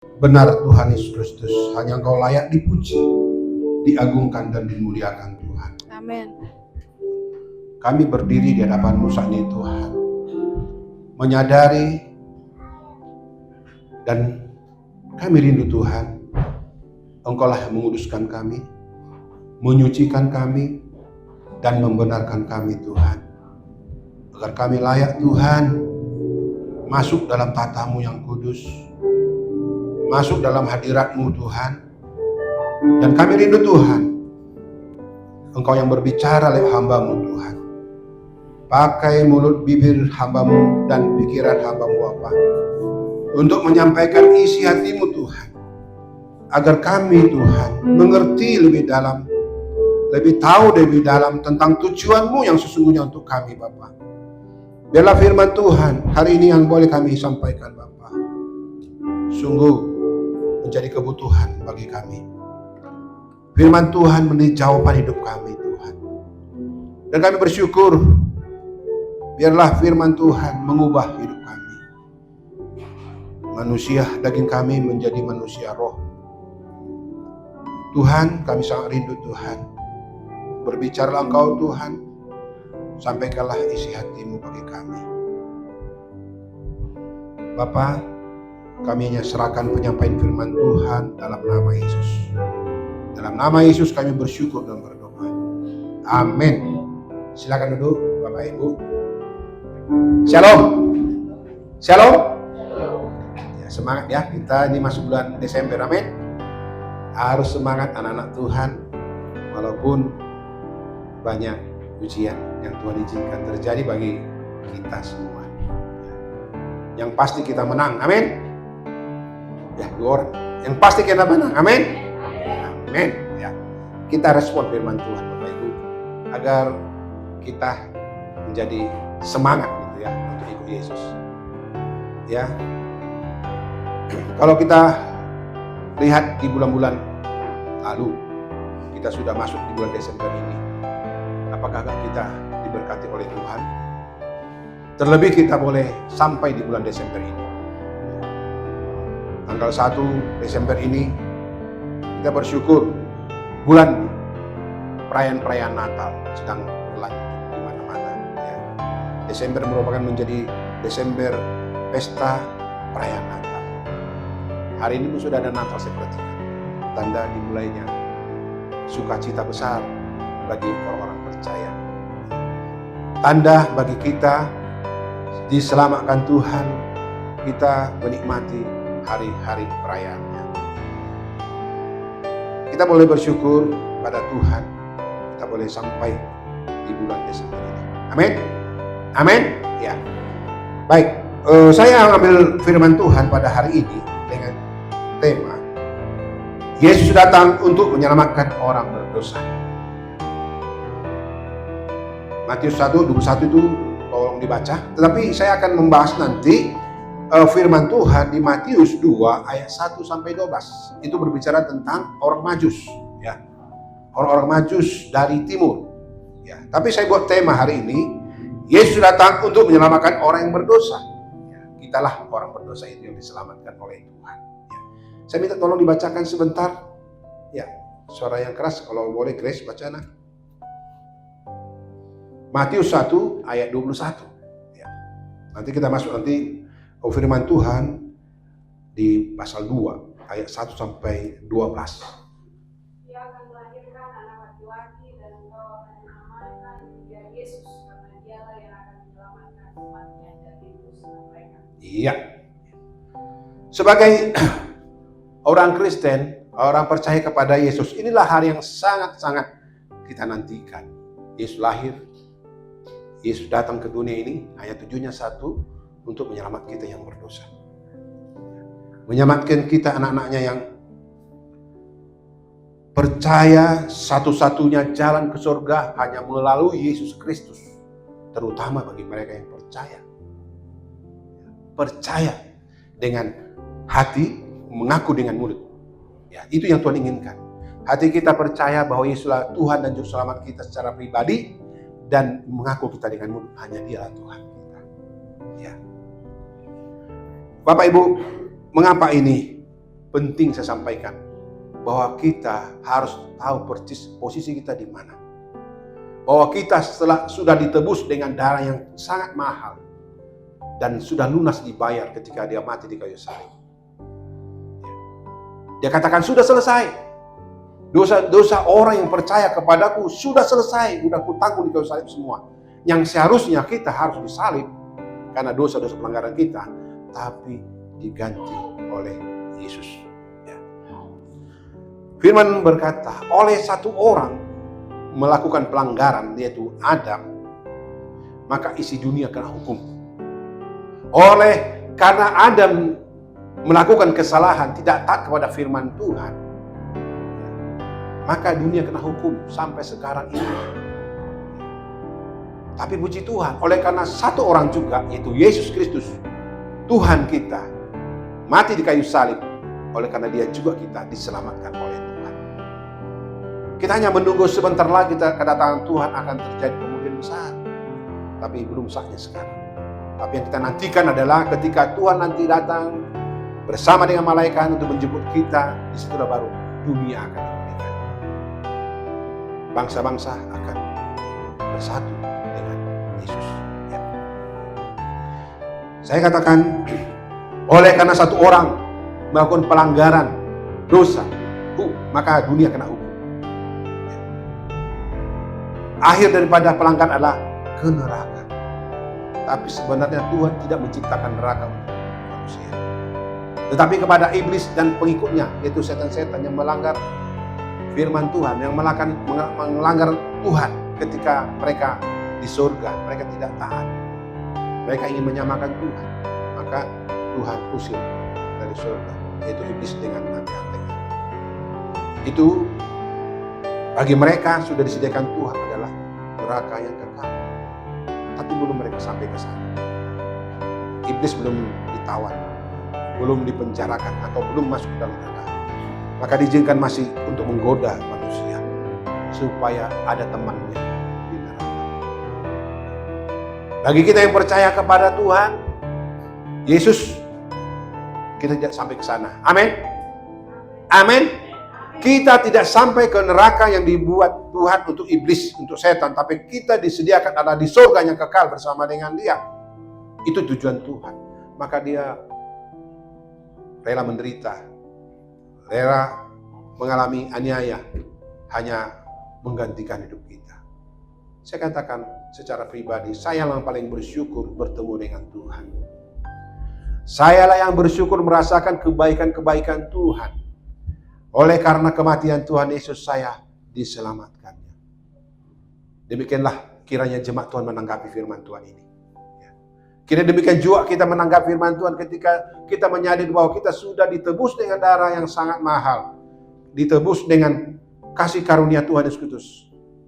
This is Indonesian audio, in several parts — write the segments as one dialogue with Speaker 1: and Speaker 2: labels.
Speaker 1: Benar Tuhan Yesus Kristus, hanya Engkau layak dipuji, diagungkan dan dimuliakan Tuhan.
Speaker 2: Amin.
Speaker 1: Kami berdiri di hadapan-Mu saat ini Tuhan, menyadari dan kami rindu Tuhan, Engkau lah yang menguduskan kami, menyucikan kami, dan membenarkan kami Tuhan. Agar kami layak Tuhan, masuk dalam tata-Mu yang kudus, masuk dalam hadirat-Mu Tuhan. Dan kami rindu Tuhan, Engkau yang berbicara lewat hamba-Mu Tuhan. Pakai mulut bibir hamba-Mu dan pikiran hamba-Mu Bapa, untuk menyampaikan isi hati-Mu Tuhan. Agar kami Tuhan mengerti lebih dalam, lebih tahu lebih dalam tentang tujuan-Mu yang sesungguhnya untuk kami Bapa. Biarlah firman Tuhan hari ini yang boleh kami sampaikan Bapa, sungguh menjadi kebutuhan bagi kami. Firman Tuhan menjadi jawaban hidup kami Tuhan. Dan kami bersyukur, biarlah firman Tuhan mengubah hidup kami. Manusia daging kami menjadi manusia roh. Tuhan, kami sangat rindu Tuhan. Berbicaralah Engkau Tuhan, sampaikanlah isi hati-Mu bagi kami. Bapa, kami hanya serahkan penyampaian firman Tuhan dalam nama Yesus. Dalam nama Yesus kami bersyukur dan berdoa. Amin. Silakan duduk Bapak Ibu. Shalom. Shalom. Ya, semangat ya, kita ini masuk bulan Desember. Amin. Harus semangat anak-anak Tuhan, walaupun banyak ujian yang Tuhan izinkan terjadi bagi kita semua. Yang pasti kita menang. Amin. Ya, dua orang. Yang pasti kita menang. Amin. Amin. Ya. Kita respon firman Tuhan Bapak Ibu, agar kita menjadi semangat gitu ya untuk ikut Yesus. Ya. Kalau kita lihat di bulan-bulan lalu, kita sudah masuk di bulan Desember ini. Apakah kita diberkati oleh Tuhan? Terlebih kita boleh sampai di bulan Desember ini. Tanggal 1 Desember ini kita bersyukur bulan perayaan-perayaan Natal sedang berlanjut di mana-mana. Ya. Desember merupakan menjadi Desember pesta perayaan Natal. Hari ini pun sudah ada Natal seperti itu. Tanda dimulainya sukacita besar bagi orang-orang percaya. Tanda bagi kita diselamatkan Tuhan, kita menikmati hari-hari perayaannya. Kita boleh bersyukur pada Tuhan, kita boleh sampai di bulan Desember ini. Amin. Amin. Ya. Baik, saya ambil firman Tuhan pada hari ini dengan tema Yesus datang untuk menyelamatkan orang berdosa. Matius 1:21 itu tolong dibaca. Tetapi saya akan membahas nanti firman Tuhan di Matius 2 ayat 1 sampai 12. Itu berbicara tentang orang Majus, ya. Orang-orang Majus dari timur. Ya, tapi saya buat tema hari ini, Yesus datang untuk menyelamatkan orang yang berdosa. Ya, kitalah orang berdosa itu yang diselamatkan oleh Tuhan. Ya. Saya minta tolong dibacakan sebentar. Ya, suara yang keras kalau boleh Grace baca nah. Matius 1 ayat 21. Ya. Nanti kita masuk nanti firman Tuhan di pasal 2 ayat 1 sampai 12.
Speaker 3: Dia akan melahirkan anak laki-laki dan engkau akan menamakan dia Yesus, karena dialah yang akan menyelamatkan umatnya dari dosa mereka.
Speaker 1: Iya. Sebagai orang Kristen, orang percaya kepada Yesus, inilah hari yang sangat-sangat kita nantikan. Yesus lahir, Yesus datang ke dunia ini, hanya tujuannya satu, untuk menyelamatkan kita yang berdosa. Menyelamatkan kita anak-anaknya yang percaya satu-satunya jalan ke surga hanya melalui Yesus Kristus. Terutama bagi mereka yang percaya. Percaya dengan hati, mengaku dengan mulut. Ya, itu yang Tuhan inginkan. Hati kita percaya bahwa Yesuslah Tuhan dan Juru Selamat kita secara pribadi, dan mengaku kita dengan mulut hanya Dialah Tuhan kita. Ya. Bapak Ibu, mengapa ini penting saya sampaikan bahwa kita harus tahu persis posisi kita di mana. Bahwa kita sudah ditebus dengan darah yang sangat mahal dan sudah lunas dibayar ketika dia mati di kayu salib. Dia katakan sudah selesai. Dosa-dosa orang yang percaya kepadaku sudah selesai, sudah kutanggung di kayu salib semua. Yang seharusnya kita harus disalib karena dosa-dosa pelanggaran kita, tapi diganti oleh Yesus. Ya. Firman berkata, oleh satu orang melakukan pelanggaran, yaitu Adam, maka isi dunia kena hukum. Karena Adam melakukan kesalahan, tidak taat kepada firman Tuhan, maka dunia kena hukum sampai sekarang ini. Tapi puji Tuhan, oleh karena satu orang juga, yaitu Yesus Kristus, Tuhan kita, mati di kayu salib, oleh karena dia juga kita diselamatkan oleh Tuhan. Kita hanya menunggu sebentar lagi kedatangan Tuhan akan terjadi kemudian besar. Tapi belum saatnya sekarang. Tapi yang kita nantikan adalah ketika Tuhan nanti datang bersama dengan malaikat untuk menjemput kita, disitulah baru dunia akan dipulihkan. Bangsa-bangsa akan bersatu dengan Yesus. Ya. Saya katakan, oleh karena satu orang melakukan pelanggaran, dosa, maka dunia kena hukum. Ya. Akhir daripada pelanggaran adalah ke neraka. Tapi sebenarnya Tuhan tidak menciptakan neraka untuk manusia. Tetapi kepada iblis dan pengikutnya, yaitu setan-setan yang melanggar firman Tuhan, yang melanggar Tuhan ketika mereka di surga, mereka tidak taat. Mereka ingin menyamakan Tuhan, maka Tuhan usir dari surga, yaitu iblis dengan antek-anteknya. Itu bagi mereka sudah disediakan Tuhan adalah neraka yang kekal. Tapi belum mereka sampai ke sana. Iblis belum ditawan, belum dipenjarakan atau belum masuk dalam neraka. Maka diizinkan masih untuk menggoda manusia supaya ada temannya di neraka. Bagi kita yang percaya kepada Tuhan Yesus, kita tidak sampai ke sana. Amin. Amin. Kita tidak sampai ke neraka yang dibuat Tuhan untuk iblis, untuk setan. Tapi kita disediakan adalah di surga yang kekal bersama dengan dia. Itu tujuan Tuhan. Maka dia rela menderita, rela mengalami aniaya, hanya menggantikan hidup kita. Saya katakan secara pribadi, saya yang paling bersyukur bertemu dengan Tuhan. Sayalah yang bersyukur merasakan kebaikan-kebaikan Tuhan. Oleh karena kematian Tuhan Yesus, saya diselamatkannya. Demikianlah kiranya jemaat Tuhan menanggapi firman Tuhan ini. Kira demikian juga kita menanggapi firman Tuhan ketika kita menyadari bahwa kita sudah ditebus dengan darah yang sangat mahal. Ditebus dengan kasih karunia Tuhan Yesus Kristus.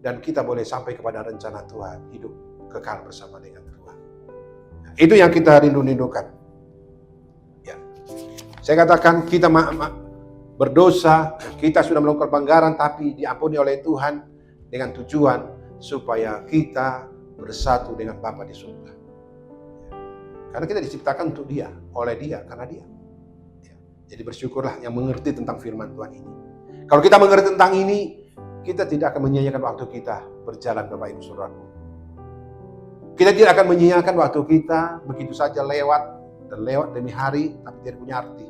Speaker 1: Dan kita boleh sampai kepada rencana Tuhan, hidup kekal bersama dengan Tuhan. Itu yang kita rindu-rindukan. Ya. Saya katakan kita berdosa, kita sudah melakukan pelanggaran, tapi diampuni oleh Tuhan dengan tujuan supaya kita bersatu dengan Bapa di surga. Karena kita diciptakan untuk Dia, oleh Dia, karena Dia. Jadi bersyukurlah yang mengerti tentang firman Tuhan ini. Kalau kita mengerti tentang ini, kita tidak akan menyia-nyiakan waktu kita berjalan, Bapak Ibu Saudaraku. Kita tidak akan menyia-nyiakan waktu kita begitu saja lewat demi hari, tapi tidak punya arti.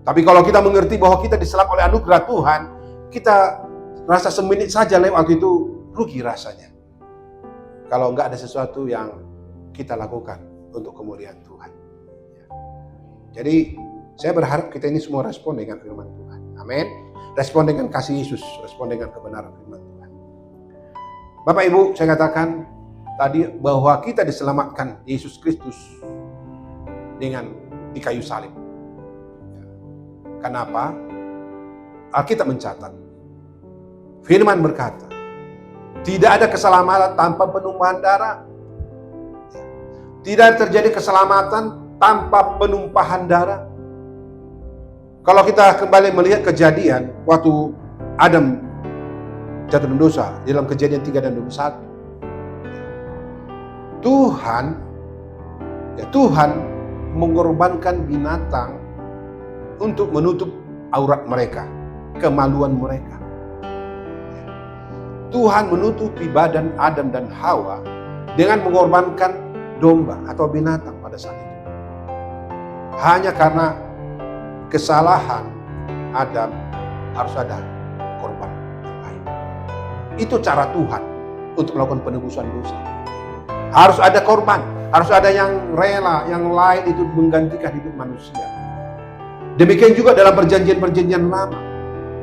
Speaker 1: Tapi kalau kita mengerti bahwa kita diselamatkan oleh anugerah Tuhan, kita rasa semenit saja lewat waktu itu, rugi rasanya. Kalau enggak ada sesuatu yang kita lakukan untuk kemuliaan Tuhan. Jadi saya berharap kita ini semua respon dengan firman Tuhan. Amin. Respon dengan kasih Yesus, respon dengan kebenaran firman Tuhan. Bapak Ibu, saya katakan tadi bahwa kita diselamatkan Yesus Kristus dengan di kayu salib. Kenapa? Alkitab mencatat, firman berkata, tidak ada keselamatan tanpa penumpahan darah. Tidak terjadi keselamatan tanpa penumpahan darah. Kalau kita kembali melihat kejadian waktu Adam jatuh berdosa dalam Kejadian 3 dan 21, Tuhan mengorbankan binatang untuk menutup aurat mereka, kemaluan mereka. Tuhan menutupi badan Adam dan Hawa dengan mengorbankan domba atau binatang pada saat itu. Hanya karena kesalahan Adam harus ada korban yang lain. Itu cara Tuhan untuk melakukan penebusan dosa. Harus ada korban, harus ada yang rela, yang lain itu menggantikan hidup manusia. Demikian juga dalam perjanjian-perjanjian lama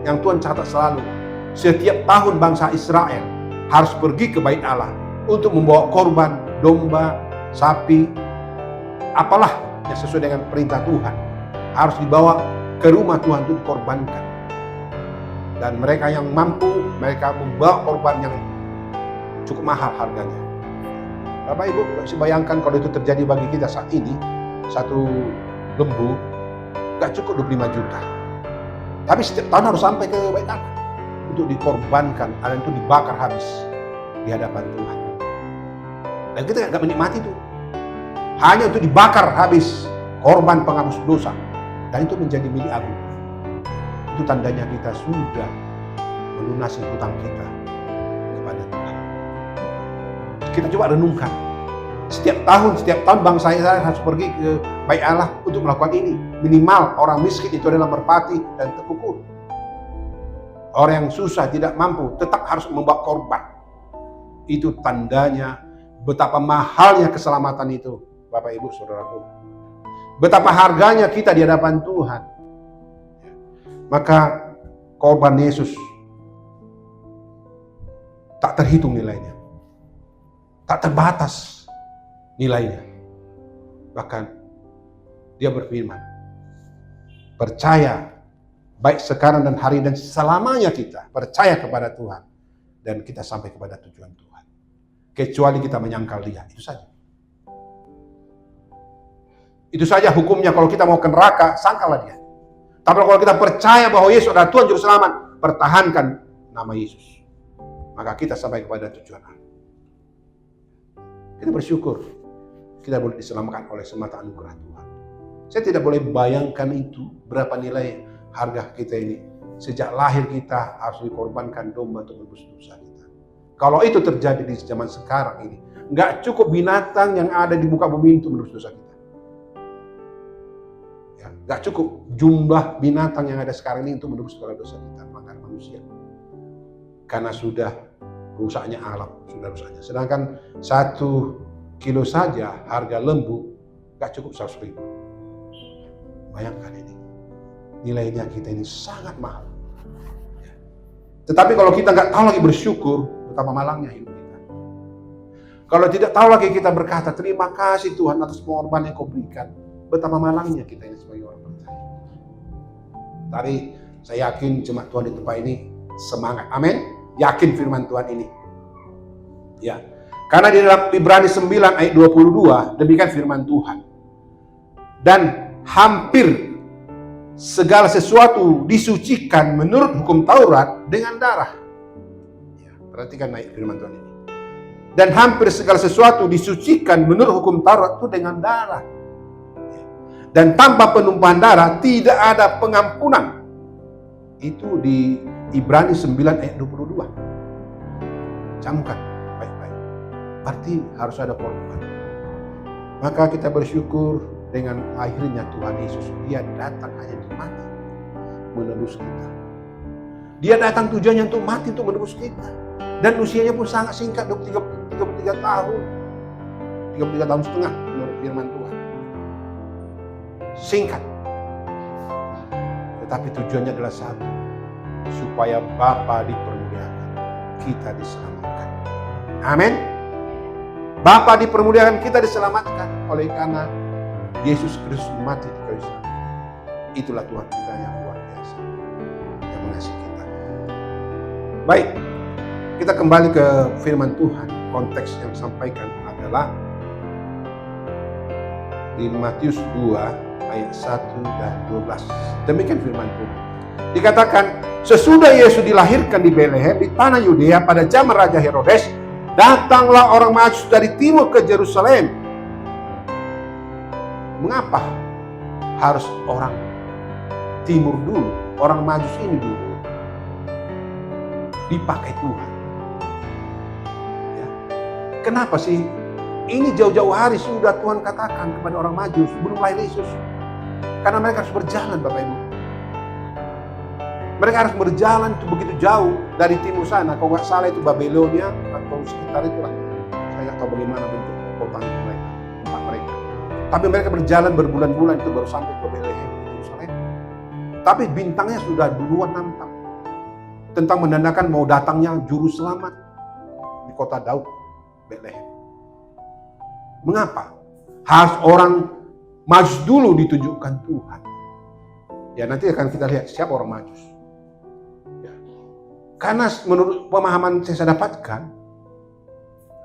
Speaker 1: yang Tuhan catat selalu. Setiap tahun bangsa Israel harus pergi ke Bait Allah untuk membawa korban, domba, sapi, apalah yang sesuai dengan perintah Tuhan. Harus dibawa ke rumah Tuhan untuk dikorbankan. Dan mereka yang mampu, mereka membawa korban yang cukup mahal harganya. Bapak Ibu, bisa bayangkan kalau itu terjadi bagi kita saat ini, satu lembu gak cukup 25 juta. Tapi setiap tahun harus sampai ke Bait Allah untuk dikorbankan, dan itu dibakar habis di hadapan Tuhan. Dan kita gak menikmati itu. Hanya untuk dibakar habis korban penghapus dosa. Dan itu menjadi milik agung. Itu tandanya kita sudah melunasi hutang kita kepada Tuhan. Kita coba renungkan. Setiap tahun bangsa Israel harus pergi ke Bait Allah untuk melakukan ini. Minimal orang miskin itu adalah merpati dan tekukur. Orang yang susah, tidak mampu, tetap harus membawa korban. Itu tandanya betapa mahalnya keselamatan itu, Bapak Ibu Saudaraku. Betapa harganya kita di hadapan Tuhan. Maka korban Yesus tak terhitung nilainya. Tak terbatas nilainya. Bahkan dia berfirman, percaya baik sekarang dan hari dan selamanya kita percaya kepada Tuhan dan kita sampai kepada tujuan Tuhan. Kecuali kita menyangkal Dia, itu saja. Itu saja hukumnya. Kalau kita mau ke neraka, sangkallah Dia. Tapi kalau kita percaya bahwa Yesus adalah Tuhan Juru Selamat, pertahankan nama Yesus, maka kita sampai kepada tujuan Allah. Kita bersyukur kita boleh diselamatkan oleh semata anugerah Tuhan. Saya tidak boleh bayangkan itu berapa nilai harga kita ini. Sejak lahir kita harus dikorbankan domba untuk menebus dosa kita. Kalau itu terjadi di zaman sekarang ini, nggak cukup binatang yang ada di muka bumi untuk menebus dosa kita. Ya, nggak cukup jumlah binatang yang ada sekarang ini untuk menebus segala dosa kita, pelanggaran manusia. Karena sudah rusaknya alam, sudah rusaknya. Sedangkan 1 kilo saja harga lembu nggak cukup 100.000. Bayangkan ini. Nilainya kita ini sangat mahal. Tetapi kalau kita nggak tahu lagi bersyukur, betapa malangnya hidup kita. Kalau tidak tahu lagi kita berkata, terima kasih Tuhan atas pengorbanan yang Kau berikan, betapa malangnya kita ini sebagai orang percaya. Tapi saya yakin jemaat Tuhan di tempat ini semangat. Amin. Yakin firman Tuhan ini. Ya. Karena di dalam Ibrani 9 ayat 22, demikian firman Tuhan. Dan hampir segala sesuatu disucikan menurut hukum Taurat dengan darah. Ya, perhatikan ayat firman Tuhan ini. Dan hampir segala sesuatu disucikan menurut hukum Taurat itu dengan darah. Ya. Dan tanpa penumpahan darah tidak ada pengampunan. Itu di Ibrani 9 ayat 22. Camkan baik-baik. Berarti harus ada korban. Maka kita bersyukur dengan akhirnya Tuhan Yesus, Dia datang hanya untuk mati, menebus kita. Dia datang tujuannya untuk mati, untuk menebus kita. Dan usianya pun sangat singkat, 33 tahun. 33 tahun setengah menurut firman Tuhan. Singkat. Tetapi tujuannya adalah satu, supaya Bapa dipermuliakan, kita diselamatkan. Amin. Bapa dipermuliakan, kita diselamatkan oleh karena Yesus Kristus mati di kayu salib. Itulah Tuhan kita yang luar biasa, yang mengasihi kita. Baik, kita kembali ke firman Tuhan. Konteks yang disampaikan adalah di Matius 2 ayat 1 dan 12. Demikian firman Tuhan. Dikatakan, sesudah Yesus dilahirkan di Betlehem di tanah Yudea pada zaman Raja Herodes, datanglah orang Majus dari timur ke Yerusalem. Mengapa harus orang timur dulu, orang Majus ini dulu dipakai Tuhan. Ya. Kenapa sih? Ini jauh-jauh hari sudah Tuhan katakan kepada orang Majus, belum lahir Yesus. Karena mereka harus berjalan, Bapak Ibu. Mereka harus berjalan itu begitu jauh dari timur sana. Kalau nggak salah itu Babelonia atau sekitar itulah. Saya nggak tahu bagaimana bentuk kota mereka, tempat mereka. Tapi mereka berjalan berbulan-bulan itu baru sampai ke Bethlehem, Yerusalem. Tapi bintangnya sudah duluan nampak. Tentang menandakan mau datangnya juru selamat di kota Daud, Bethlehem. Mengapa? Harus orang Majus dulu ditunjukkan Tuhan. Ya nanti akan kita lihat siapa orang Majus. Ya. Karena menurut pemahaman saya dapatkan,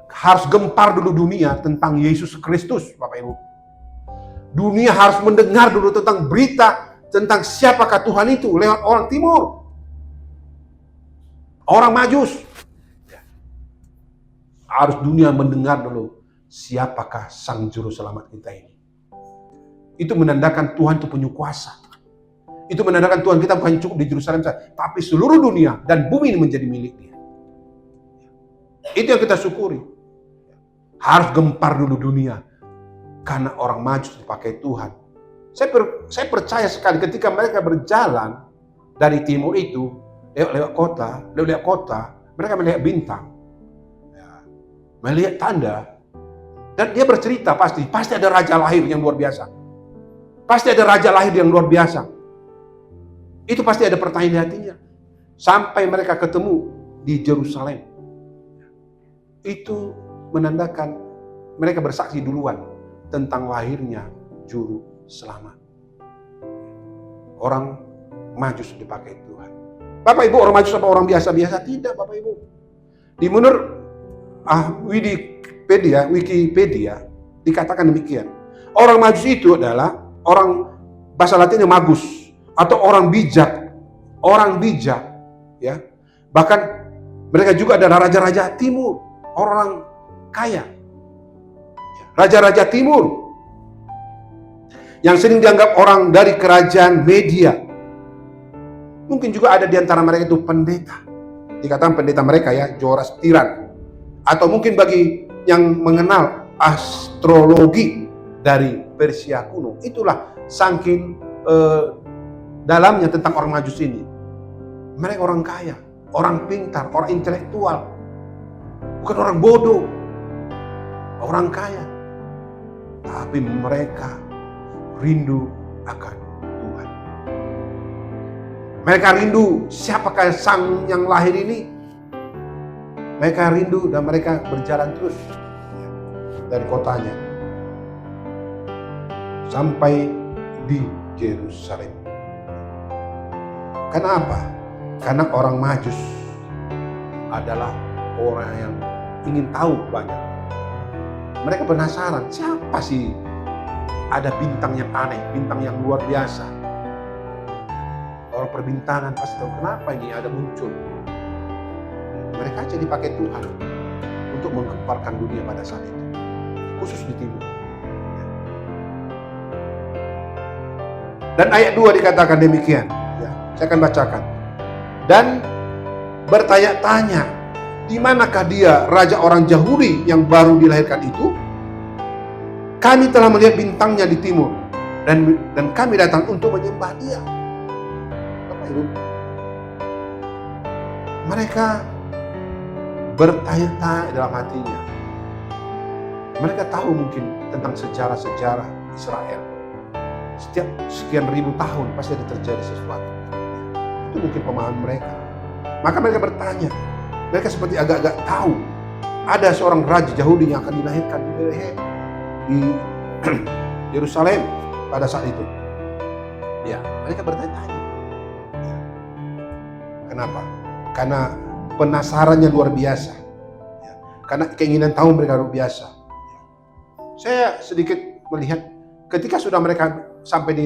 Speaker 1: harus gempar dulu dunia tentang Yesus Kristus, Bapak Ibu. Dunia harus mendengar dulu tentang berita tentang siapakah Tuhan itu lewat orang timur. Orang Majus. Ya. Harus dunia mendengar dulu siapakah Sang Juru Selamat kita ini. Itu menandakan Tuhan itu punya kuasa. Itu menandakan Tuhan kita bukan cukup di Yerusalem saja, tapi seluruh dunia dan bumi ini menjadi milik Dia. Itu yang kita syukuri. Harus gempar dulu dunia. Karena orang Majus dipakai Tuhan. Saya percaya sekali ketika mereka berjalan dari timur itu, lewat kota, mereka melihat bintang. Melihat tanda. Dan dia bercerita pasti ada raja lahir yang luar biasa. Pasti ada raja lahir yang luar biasa. Itu pasti ada pertanyaan di hatinya. Sampai mereka ketemu di Yerusalem. Itu menandakan mereka bersaksi duluan tentang lahirnya Juru Selamat. Orang Majus dipakai Tuhan. Bapak Ibu, orang Majus apa orang biasa-biasa? Tidak, Bapak Ibu. Di menurut Wikipedia dikatakan demikian. Orang Majus itu adalah orang bahasa Latinnya magus atau orang bijak, ya. Bahkan mereka juga adalah raja-raja timur, orang kaya. Raja-raja timur yang sering dianggap orang dari kerajaan Media. Mungkin juga ada di antara mereka itu pendeta. Dikatakan pendeta mereka ya, Zoroastrian. Atau mungkin bagi yang mengenal astrologi dari Persia kuno. Itulah saking dalamnya tentang orang Majus ini. Mereka orang kaya, orang pintar, orang intelektual. Bukan orang bodoh. Orang kaya. Tapi mereka rindu akan Tuhan. Mereka rindu siapakah Sang yang lahir ini. Mereka rindu dan mereka berjalan terus dari kotanya sampai di Yerusalem. Kenapa? Karena orang Majus adalah orang yang ingin tahu banyak. Mereka penasaran, siapa sih ada bintang yang aneh, bintang yang luar biasa. Orang perbintangan pasti tahu kenapa ini ada muncul. Mereka aja dipakai Tuhan untuk menggemparkan dunia pada saat itu. Khusus di timur. Dan ayat 2 dikatakan demikian. Ya, saya akan bacakan. Dan bertanya-tanya, di manakah dia raja orang Yahudi yang baru dilahirkan itu? Kami telah melihat bintangnya di timur dan kami datang untuk menyembah Dia. Bapak Ibu, mereka bertanya-tanya dalam hatinya. Mereka tahu mungkin tentang sejarah-sejarah Israel. Setiap sekian ribu tahun pasti ada terjadi sesuatu. Itu mungkin pemahaman mereka. Maka mereka bertanya. Mereka seperti agak-agak tahu ada seorang raja Yahudi yang akan dilahirkan di Bethlehem, di Yerusalem pada saat itu. Ya, mereka bertanya-tanya. Ya. Kenapa? Karena penasarannya luar biasa. Ya. Karena keinginan tahu mereka luar biasa. Ya. Saya sedikit melihat ketika sudah mereka sampai di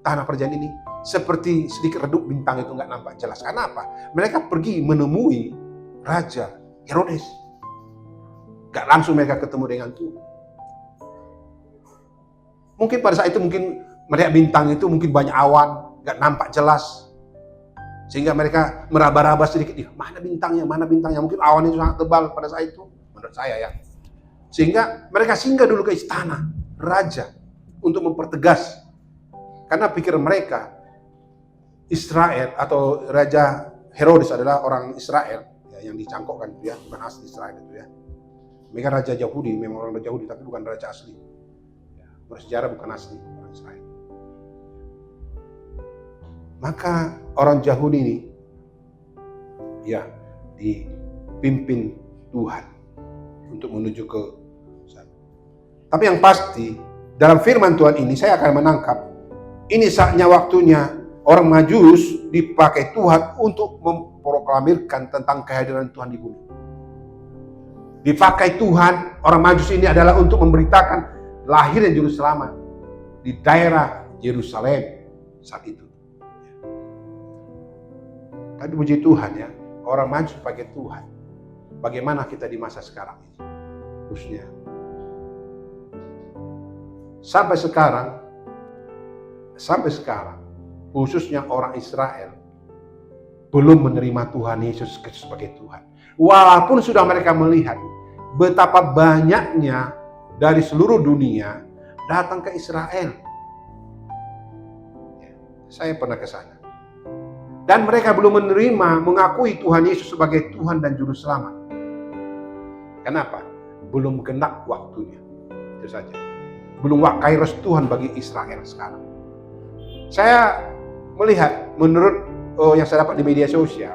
Speaker 1: tanah perjanjian ini, seperti sedikit redup bintang itu nggak nampak jelas. Kenapa? Mereka pergi menemui Raja Herodes. Gak langsung mereka ketemu dengan Tuhan. Mungkin pada saat itu mungkin melihat bintang itu mungkin banyak awan. nggak nampak jelas. Sehingga mereka meraba-raba sedikit, mana bintangnya. Mungkin awannya sangat tebal pada saat itu, menurut saya ya. Sehingga mereka singgah dulu ke istana raja untuk mempertegas. Karena pikir mereka, Israel atau Raja Herodes adalah orang Israel ya, yang dicangkokkan itu ya, bukan asli Israel itu ya. Mereka raja Yahudi, memang orang Yahudi, tapi bukan raja asli. Bersejarah bukan asli orang Israel. Maka orang Yahudi ini ya dipimpin Tuhan untuk menuju ke sana. Tapi yang pasti dalam firman Tuhan ini saya akan menangkap ini saatnya waktunya orang Majus dipakai Tuhan untuk memproklamirkan tentang kehadiran Tuhan di bumi. Dipakai Tuhan, orang Majus ini adalah untuk memberitakan lahirnya Juru Selamat di daerah Yerusalem saat itu. Tapi puji Tuhan ya, orang Majus pakai Tuhan. Bagaimana kita di masa sekarang ini? Khususnya. Sampai sekarang, khususnya orang Israel, belum menerima Tuhan Yesus Kristus sebagai Tuhan. Walaupun sudah mereka melihat betapa banyaknya dari seluruh dunia datang ke Israel. Saya pernah ke sana. Dan mereka belum menerima, mengakui Tuhan Yesus sebagai Tuhan dan Juru Selamat. Kenapa? Belum genap waktunya. Itu saja. Belum kairos Tuhan bagi Israel sekarang. Saya melihat, menurut yang saya dapat di media sosial,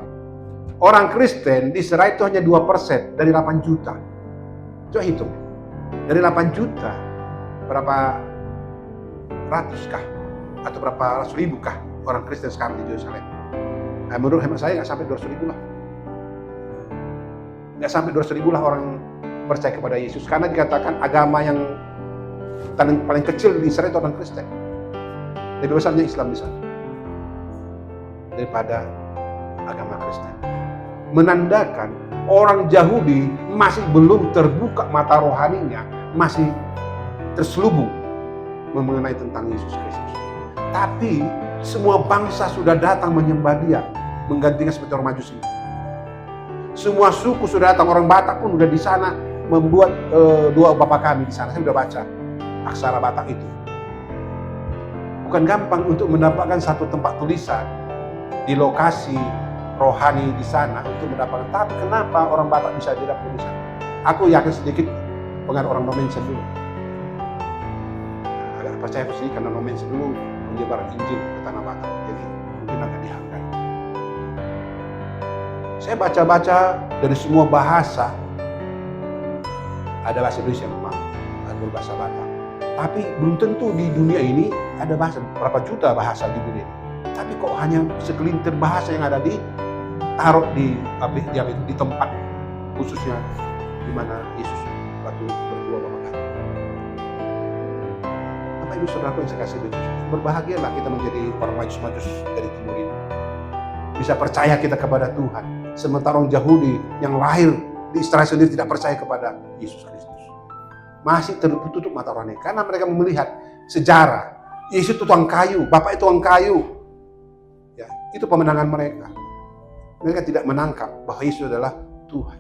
Speaker 1: orang Kristen di Israel itu hanya 2% dari 8 juta. Coba hitung. Dari 8 juta, berapa ratus kah? Atau berapa ratus ribu kah orang Kristen sekarang di Yerusalem? Nah, menurut hemat saya nggak sampai 200 ribu lah. Nggak sampai 200 ribu lah orang percaya kepada Yesus. Karena dikatakan agama yang paling kecil di Israel itu orang Kristen. Lebih besarnya Islam di sana daripada agama Kristen. Menandakan orang Yahudi masih belum terbuka mata rohaninya, masih terselubung mengenai tentang Yesus Kristus. Tapi semua bangsa sudah datang menyembah Dia, menggantikan seperti orang Majus ini. Semua suku sudah datang, orang Batak pun sudah di sana membuat doa Bapa Kami di sana. Saya sudah baca aksara Batak itu. Bukan gampang untuk mendapatkan satu tempat tulisan di lokasi rohani di sana untuk mendapatkan. Tapi kenapa orang Batak bisa dapat tulisan? Aku yakin sedikit pengaruh orang Nomensen dulu. Agak percaya sedikit karena Nomensen dulu menyebar Injil ke tanah Batak, jadi mungkin akan dihargai. Saya baca-baca dari semua bahasa, ada bahasa Indonesia memang, ada berbahasa Batak. Tapi belum tentu di dunia ini ada bahasa, berapa juta bahasa di dunia ini. Tapi kok hanya segelintir bahasa yang ada ditaruh di tempat khususnya di mana Yesus waktu berdua Bapa Kami. Bapak Ibu Saudaraku yang saya kasih Yesus, berbahagialah kita menjadi orang Majus dari timur ini. Bisa percaya kita kepada Tuhan. Sementara orang Yahudi yang lahir di Israel sendiri tidak percaya kepada Yesus Kristus. Masih tertutup mata rohani karena mereka melihat sejarah. Yesus itu tukang kayu, Bapak itu tukang kayu. Ya, itu pemenangan mereka. Mereka tidak menangkap bahwa Yesus adalah Tuhan.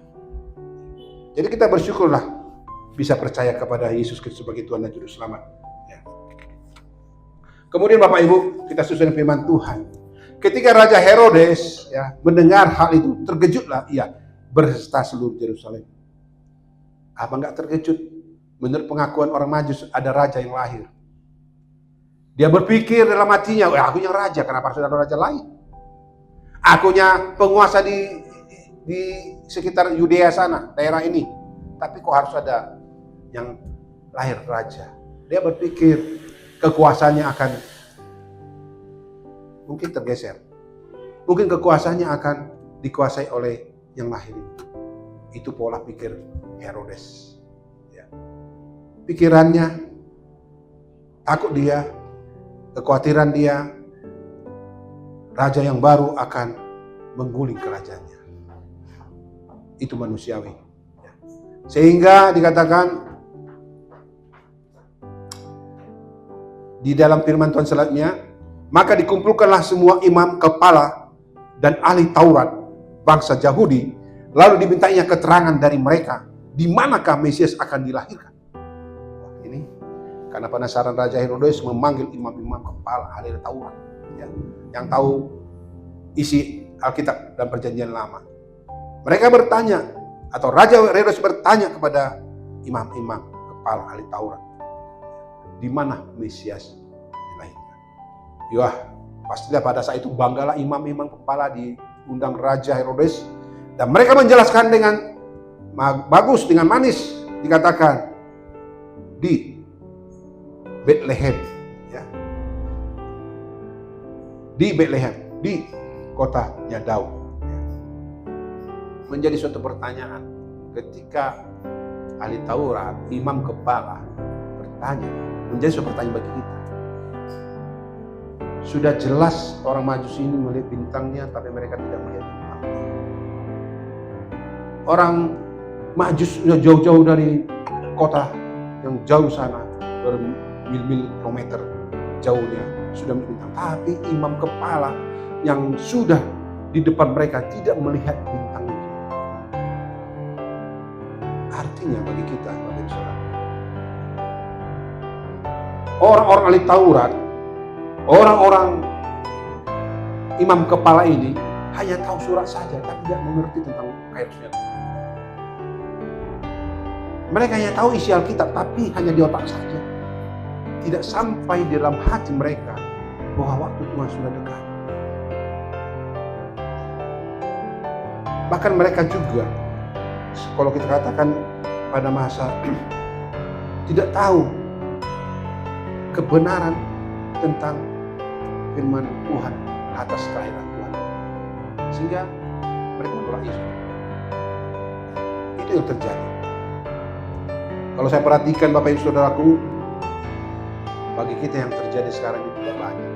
Speaker 1: Jadi kita bersyukurlah bisa percaya kepada Yesus Kristus sebagai Tuhan dan Juru Selamat. Ya. Kemudian Bapak Ibu, kita susun firman Tuhan. Ketika Raja Herodes ya mendengar hal itu, terkejutlah ia berserta seluruh Yerusalem. Apa enggak terkejut? Menurut pengakuan orang Majus ada raja yang lahir. Dia berpikir dalam hatinya, aku yang raja, kenapa harus ada raja lain? Akunya penguasa di sekitar Yudea sana, daerah ini. Tapi kok harus ada yang lahir raja? Dia berpikir kekuasaannya akan mungkin tergeser. Mungkin kekuasaannya akan dikuasai oleh yang lahir ini. Itu pola pikir Herodes. Ya. Pikirannya, takut dia, kekhawatiran dia, raja yang baru akan mengguling kerajaannya. Itu manusiawi. Ya. Sehingga dikatakan di dalam firman Tuhan selanjutnya, Maka dikumpulkanlah semua imam kepala dan ahli Taurat bangsa Yahudi, lalu dimintainya keterangan dari mereka, di manakah Mesias akan dilahirkan. Ini karena penasaran Raja Herodes memanggil imam-imam kepala ahli Taurat, ya, yang tahu isi Alkitab dan Perjanjian Lama. Mereka bertanya, atau Raja Herodes bertanya kepada imam-imam kepala ahli Taurat, di mana Mesias dilahirkan. Yah, pastilah pada saat itu banggalah imam-imam kepala diundang Raja Herodes, dan mereka menjelaskan dengan bagus, dengan manis, dikatakan di Bethlehem, ya. Di Bethlehem, di kotanya Daud. Menjadi suatu pertanyaan ketika ahli Taurat, imam kepala bertanya, menjadi suatu pertanyaan bagi kita. Sudah jelas orang Majusi ini melihat bintangnya, tapi mereka tidak melihat bintangnya. Orang Majus sudah jauh-jauh dari kota yang jauh sana, bermil-mil kilometer jauhnya, sudah melihat bintang. Tapi imam kepala yang sudah di depan mereka tidak melihat bintang itu. Artinya bagi kita, bagi saudara, orang-orang ahli Taurat, orang-orang imam kepala ini hanya tahu surat saja, tapi tidak mengerti tentang kaitannya. Mereka hanya tahu isi Alkitab, tapi hanya di otak saja. Tidak sampai di dalam hati mereka bahwa waktu Tuhan sudah dekat. Bahkan mereka juga, kalau kita katakan pada masa tidak tahu kebenaran tentang firman Tuhan atas kelahiran Tuhan, sehingga mereka menolak Yesus. Itu yang terjadi. Kalau saya perhatikan Bapak Ibu Saudaraku, bagi kita yang terjadi sekarang ini tidak banyak,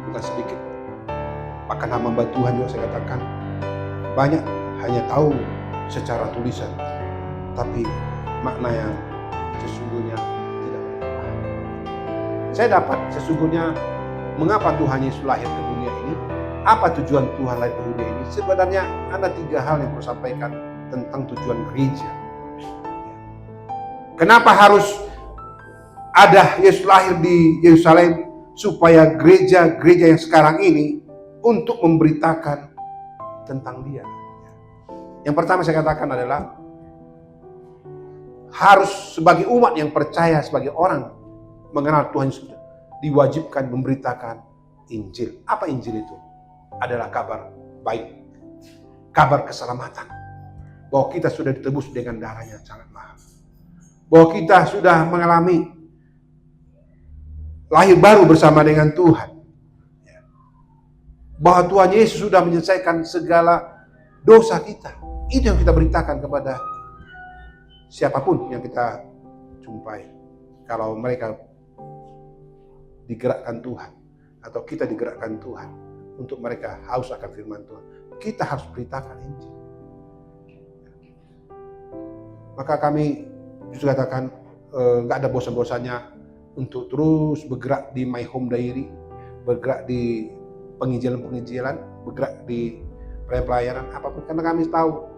Speaker 1: bukan sedikit. Bahkan hamba Tuhan juga saya katakan banyak hanya tahu secara tulisan, tapi makna yang sesungguhnya tidak mereka pahami. Saya dapat sesungguhnya mengapa Tuhan Yesus lahir ke dunia ini, apa tujuan Tuhan lahir ke dunia ini. Sebenarnya ada 3 hal yang perlu sampaikan tentang tujuan gereja. Kenapa harus ada Yesus lahir di Yerusalem? Supaya gereja-gereja yang sekarang ini untuk memberitakan tentang Dia. Yang pertama saya katakan adalah harus sebagai umat yang percaya, sebagai orang mengenal Tuhan Yesus, diwajibkan memberitakan Injil. Apa Injil itu? Adalah kabar baik, kabar keselamatan, bahwa kita sudah ditebus dengan darahnya sangat mahal, bahwa kita sudah mengalami lahir baru bersama dengan Tuhan, bahwa Tuhan Yesus sudah menyelesaikan segala dosa kita. Itu yang kita beritakan kepada siapapun yang kita jumpai. Kalau mereka digerakkan Tuhan, atau kita digerakkan Tuhan untuk mereka haus akan firman Tuhan, kita harus beritakan Injil. Maka kami justru katakan gak ada bosan-bosannya untuk terus bergerak di My Home Diary, bergerak di penginjilan-penginjilan, bergerak di pelayanan apapun, karena kami tahu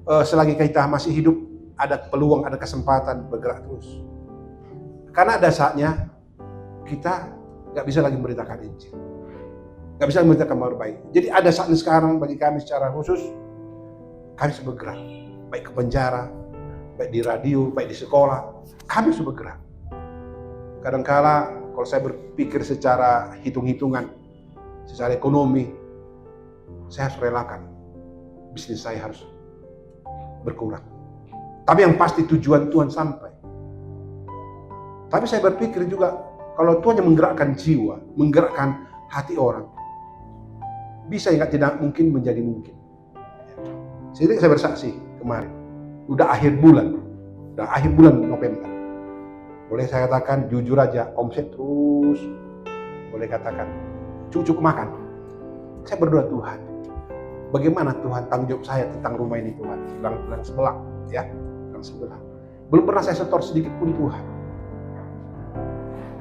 Speaker 1: selagi kita masih hidup ada peluang, ada kesempatan bergerak terus. Karena ada saatnya kita gak bisa lagi memberitakan Injil, gak bisa memberitakan kabar baik. Jadi ada saatnya sekarang bagi kami secara khusus, kami harus bergerak, baik ke penjara, baik di radio, baik di sekolah, kami harus bergerak. Kadangkala kalau saya berpikir secara hitung-hitungan, secara ekonomi, saya harus relakan, bisnis saya harus berkurang. Tapi yang pasti tujuan Tuhan sampai. Tapi saya berpikir juga, kalau Tuhan yang menggerakkan jiwa, menggerakkan hati orang, bisa nggak tidak mungkin menjadi mungkin. Jadi saya bersaksi kemarin, udah akhir bulan November. Boleh saya katakan jujur aja, omset terus, boleh katakan cukup makan. Saya berdoa, Tuhan, bagaimana Tuhan tanggung jawab saya tentang rumah ini Tuhan, bulan sebelah, ya, bulan sebelah. Belum pernah saya setor sedikit pun Tuhan.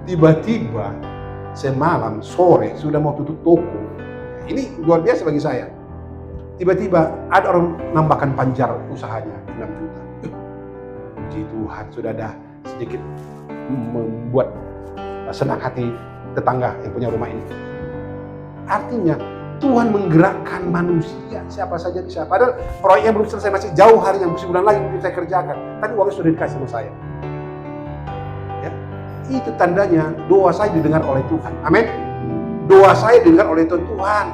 Speaker 1: Tiba-tiba semalam, sore, sudah mau tutup toko. Ini luar biasa bagi saya. Tiba-tiba ada orang nambahkan panjar usahanya 6 juta. Puji Tuhan, sudah ada sedikit membuat senang hati tetangga yang punya rumah ini. Artinya Tuhan menggerakkan manusia, siapa saja bisa. Padahal proyeknya belum selesai, masih jauh hari yang sebulan lagi mungkin saya kerjakan. Tapi uangnya sudah dikasih sama saya. Ya, itu tandanya doa saya didengar oleh Tuhan. Amin. Doa saya didengar oleh Tuhan.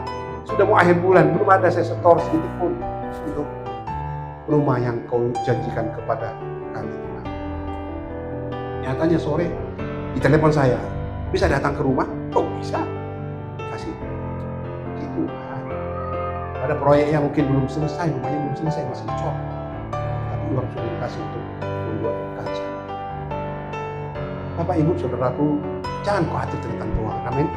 Speaker 1: Sudah mau akhir bulan, belum ada saya setor sedikit pun untuk rumah yang kau janjikan kepada kami. Nyatanya sore di telepon saya, bisa datang ke rumah? Oh bisa, kasih. Itu ada proyek yang mungkin belum selesai, rumahnya belum selesai, masih dicor. Tapi uang sudah dikasih untuk membuat kaca. Bapak Ibu Saudaraku, jangan khawatir tentang Tuhan. Amin.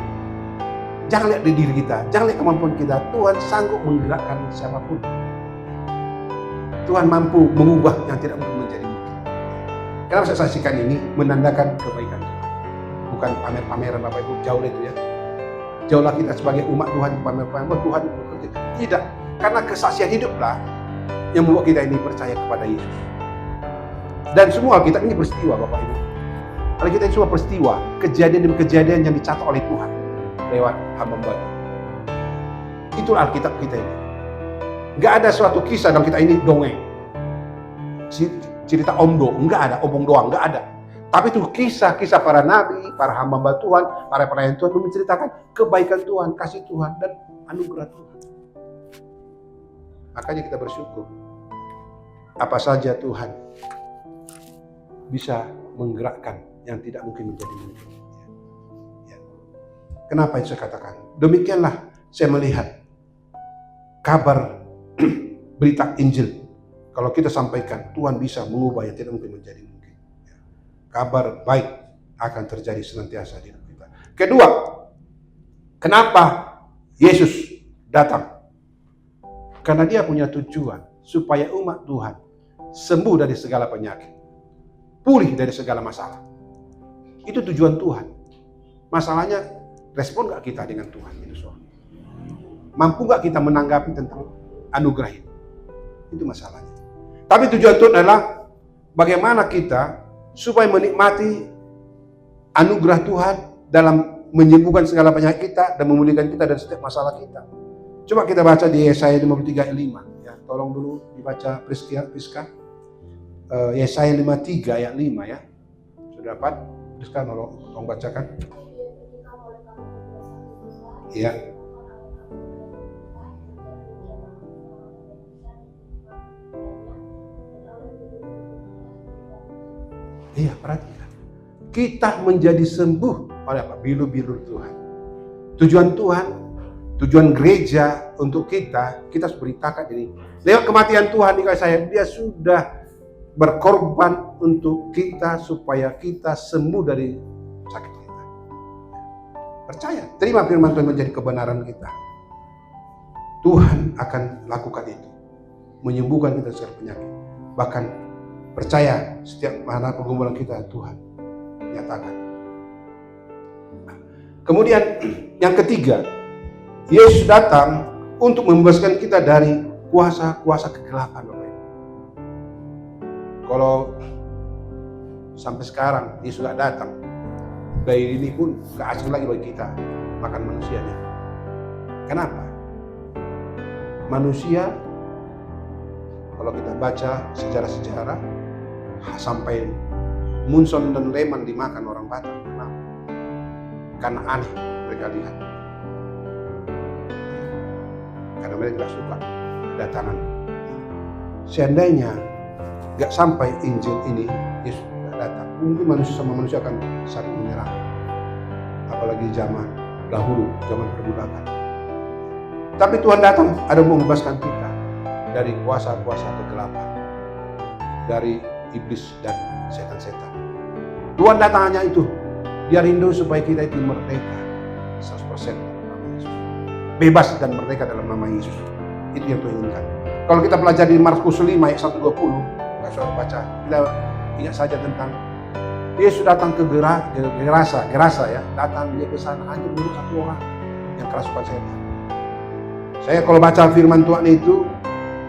Speaker 1: Jangan lihat di diri kita, jangan lihat kemampuan kita. Tuhan sanggup menggerakkan siapapun. Tuhan mampu mengubah yang tidak mungkin menjadi mungkin. Kenapa saya saksikan ini? Menandakan kebaikan Tuhan. Bukan pamer-pameran Bapak Ibu, jauh itu ya. Jauhlah kita sebagai umat Tuhan pamer-pamer Tuhan. Tidak, karena kesaksian hiduplah yang membuat kita ini percaya kepada Yesus. Dan semua kita ini peristiwa Bapak Ibu. Kalau kita ini semua peristiwa, kejadian demi kejadian yang dicatat oleh Tuhan lewat hamba-hamba. Itulah Alkitab kita ini. Gak ada suatu kisah dalam kita ini dongeng. Cerita omdo, enggak ada, omong doang, enggak ada. Tapi itu kisah-kisah para nabi, para hamba-hamba Tuhan, para pelayan Tuhan menceritakan kebaikan Tuhan, kasih Tuhan, dan anugerah Tuhan. Makanya kita bersyukur. Apa saja Tuhan bisa menggerakkan yang tidak mungkin menjadi mungkin. Ya. Kenapa itu saya katakan? Demikianlah saya melihat kabar berita Injil. Kalau kita sampaikan, Tuhan bisa mengubah yang tidak mungkin menjadi mungkin. Ya. Kabar baik akan terjadi senantiasa di hidup kita. Kedua, kenapa Yesus datang? Karena dia punya tujuan supaya umat Tuhan sembuh dari segala penyakit, pulih dari segala masalah. Itu tujuan Tuhan. Masalahnya, respon gak kita dengan Tuhan? Itu soal. Mampu gak kita menanggapi tentang anugerah itu? Itu masalahnya. Tapi tujuan Tuhan adalah bagaimana kita supaya menikmati anugerah Tuhan dalam menyembuhkan segala penyakit kita dan memulihkan kita dari setiap masalah kita. Coba kita baca di Yesaya 53 ayat 5. Ya, tolong dulu dibaca Priska. Yesaya 53 ayat 5 ya. Sudah dapat? Priska, tolong bacakan. Iya. Iya, perhatikan. Kita menjadi sembuh oleh apa? Bilur-bilur Tuhan. Tujuan gereja untuk kita harus beritakan ini. Lewat kematian Tuhan di saya, dia sudah berkorban untuk kita supaya kita sembuh dari sakit kita. Percaya, terima firman Tuhan menjadi kebenaran kita. Tuhan akan lakukan itu, menyembuhkan kita dari segala penyakit. Bahkan percaya setiap mana pergumulan kita Tuhan nyatakan. Kemudian yang ketiga, Yesus datang untuk membebaskan kita dari kuasa-kuasa kegelapan, Bapak Ibu. Kalau sampai sekarang Yesus sudah datang, bayi ini pun gak asing lagi bagi kita makan manusianya. Kenapa? Manusia, kalau kita baca sejarah-sejarah, sampai Munson dan Leman dimakan orang Batak. Kenapa? Karena aneh mereka lihat. Karena mereka tidak suka kedatangan. Seandainya gak sampai Injil ini, Yesus tidak datang, mungkin manusia sama manusia akan saling menyerang. Apalagi zaman dahulu, zaman perbudakan. Tapi Tuhan datang, ada mau membebaskan kita dari kuasa-kuasa kegelapan, dari iblis dan setan-setan. Tuhan datang hanya itu. Dia rindu supaya kita itu merdeka 100% dalam nama Yesus. Bebas dan merdeka dalam nama Yesus. Itu yang Tuhan inginkan. Kalau kita pelajari Markus 5 ayat 1-20, saya baca, kita ingat saja tentang Yesus datang ke Gerasa ya, datang dia ke sana hanya menurut satu orang yang kerasukan setan. Saya kalau baca firman Tuhan itu,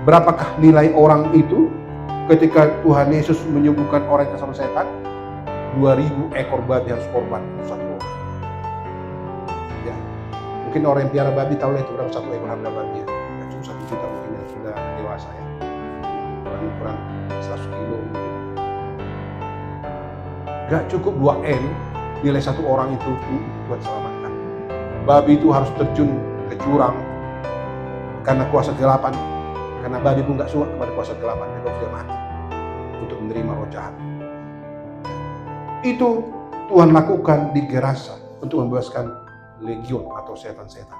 Speaker 1: berapakah nilai orang itu ketika Tuhan Yesus menyembuhkan orang yang kerasukan setan? 2000 ekor babi harus korban satu orang. Ya, mungkin orang yang piara babi tahu lah itu berapa satu ekor harga babi ya. Ya cuma 1 juta mungkin yang sudah dewasa ya. Kurang 100 kilo mungkin. Gak cukup 2M nilai satu orang itu Tuhan selamatkan. Babi itu harus terjun ke jurang karena kuasa kegelapan. Karena babi pun gak suka kepada kuasa kegelapan, dia sudah mati untuk menerima roh jahat. Itu Tuhan lakukan di Gerasa untuk membebaskan legion atau setan-setan.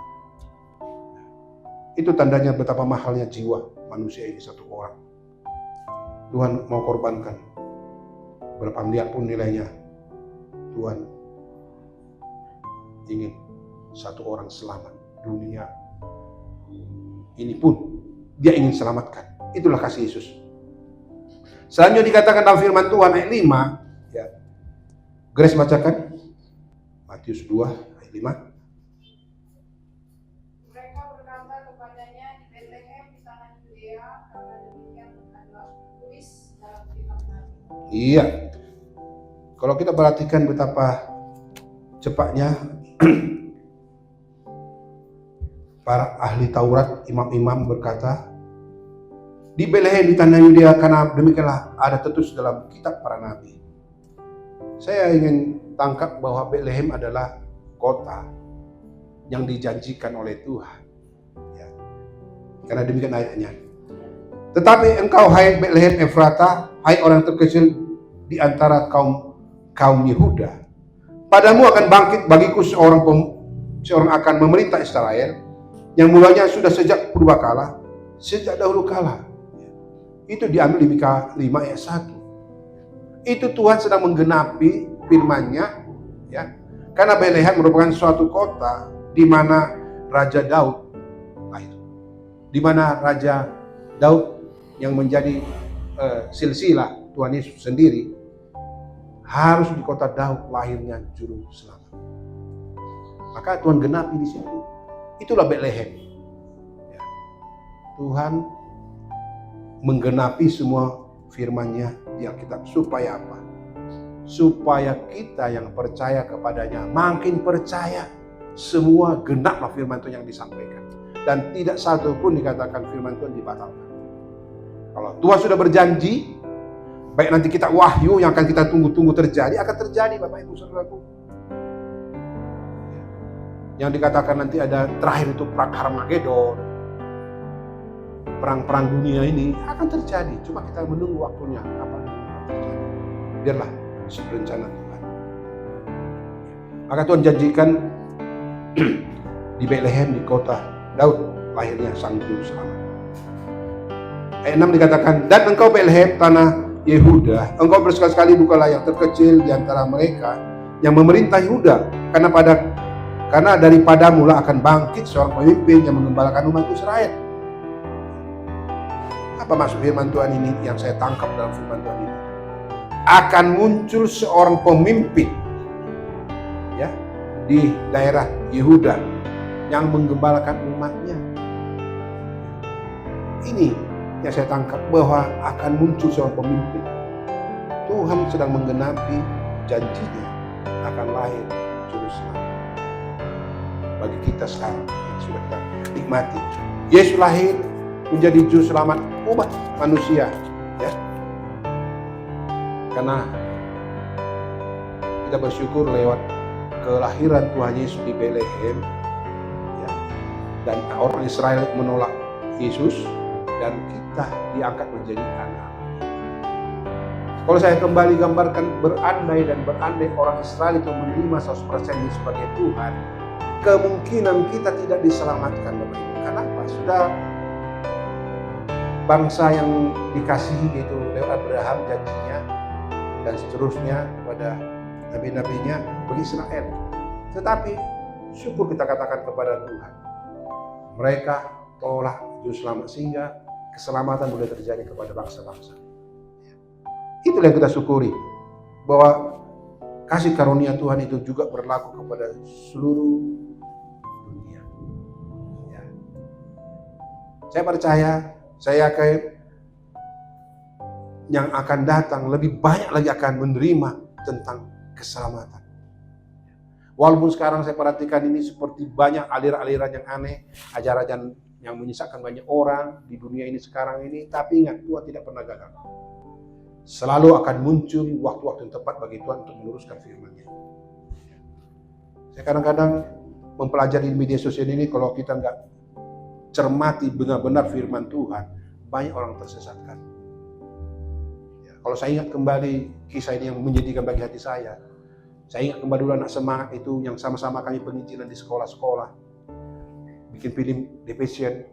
Speaker 1: Itu tandanya betapa mahalnya jiwa manusia ini satu orang. Tuhan mau korbankan berapa miliar pun nilainya. Tuhan ingin satu orang selamat. Dunia ini pun dia ingin selamatkan. Itulah kasih Yesus. Selanjutnya dikatakan dalam firman Tuhan ayat 5 ya. Grace bacakan Matius 2 ayat 5.
Speaker 3: Mereka berkata kepadanya, di Betlehem di tanah Yudea, karena demikian adalah tertulis dalam kitab Nabi.
Speaker 1: Iya. Kalau kita perhatikan betapa cepatnya para ahli Taurat, imam-imam berkata, di Betlehem di tanah Yudea, karena demikianlah ada tertulis dalam kitab para nabi. Saya ingin tangkap bahwa Betlehem adalah kota yang dijanjikan oleh Tuhan. Ya. Karena demikian ayatnya. Tetapi engkau hai Betlehem Efrata, hai orang terkecil di antara kaum Yehuda, padamu akan bangkit bagiku seorang akan memerintah Israel, yang mulanya sudah sejak purbakala, sejak dahulu kala. Itu diambil di Mika 5 ayat 1. Itu Tuhan sedang menggenapi firman-Nya, ya. Karena Betlehem merupakan suatu kota di mana Raja Daud lahir. Di mana Raja Daud yang menjadi silsilah Tuhan Yesus sendiri, harus di kota Daud lahirnya juru selamat. Maka Tuhan genapi di situ. Itulah Betlehem. Ya. Tuhan menggenapi semua firman-Nya di Alkitab. Supaya apa? Supaya kita yang percaya kepadanya makin percaya. Semua genaplah firman Tuhan yang disampaikan. Dan tidak satu pun dikatakan firman Tuhan dibatalkan. Kalau Tuhan sudah berjanji, baik nanti kita wahyu yang akan kita tunggu-tunggu terjadi, akan terjadi Bapak Ibu Saudaraku. Yang dikatakan nanti ada terakhir itu perang Harmagedon, perang-perang dunia ini akan terjadi. Cuma kita menunggu waktunya kapan terjadi. Biarlah rencana Tuhan. Maka Tuhan janjikan di Betlehem, di kota Daud, lahirnya Sang Juru Selamat. Ayat 6 dikatakan, dan engkau Betlehem tanah Yehuda, engkau bersekali-sekali bukanlah yang terkecil di antara mereka yang memerintah Yehuda, karena daripadamu lah akan bangkit seorang pemimpin yang mengembalakan umat Israel. Apa maksud firman Tuhan ini yang saya tangkap dalam firman Tuhan ini? Akan muncul seorang pemimpin ya di daerah Yehuda yang menggembalakan umatnya. Ini yang saya tangkap, bahwa akan muncul seorang pemimpin. Tuhan sedang menggenapi janjinya, akan lahir juru selamat bagi kita sekarang yang sudah kita nikmati. Yesus lahir menjadi juru selamat umat manusia, ya. Karena kita bersyukur lewat kelahiran Tuhan Yesus di Betlehem, ya. Dan orang Israel menolak Yesus, dan kita diangkat menjadi anak. Kalau saya kembali gambarkan berandai orang Israel itu menerima 100% sebagai Tuhan, kemungkinan kita tidak diselamatkan Bapak Ibu. Kenapa? Sudah bangsa yang dikasihi itu lewat Abraham janjinya dan seterusnya kepada nabi-nabinya bagi Israel. Tetapi syukur kita katakan kepada Tuhan, mereka tolak juru selamat sehingga keselamatan boleh terjadi kepada bangsa-bangsa. Itulah yang kita syukuri, bahwa kasih karunia Tuhan itu juga berlaku kepada seluruh dunia. Ya. Saya percaya, saya yakin yang akan datang lebih banyak lagi akan menerima tentang keselamatan. Walaupun sekarang saya perhatikan ini seperti banyak aliran-aliran yang aneh, ajaran yang menyesatkan banyak orang di dunia ini sekarang ini, tapi ingat, Tuhan tidak pernah gagal. Selalu akan muncul waktu-waktu yang tepat bagi Tuhan untuk meluruskan firman-Nya. Saya kadang-kadang mempelajari media sosial ini, kalau kita nggak cermati benar-benar firman Tuhan, banyak orang tersesatkan. Ya, kalau saya ingat kembali kisah ini yang menjadikan bagi hati saya ingat kembali dulu anak semangat itu yang sama-sama kami penginjilan di sekolah-sekolah, bikin film Depression,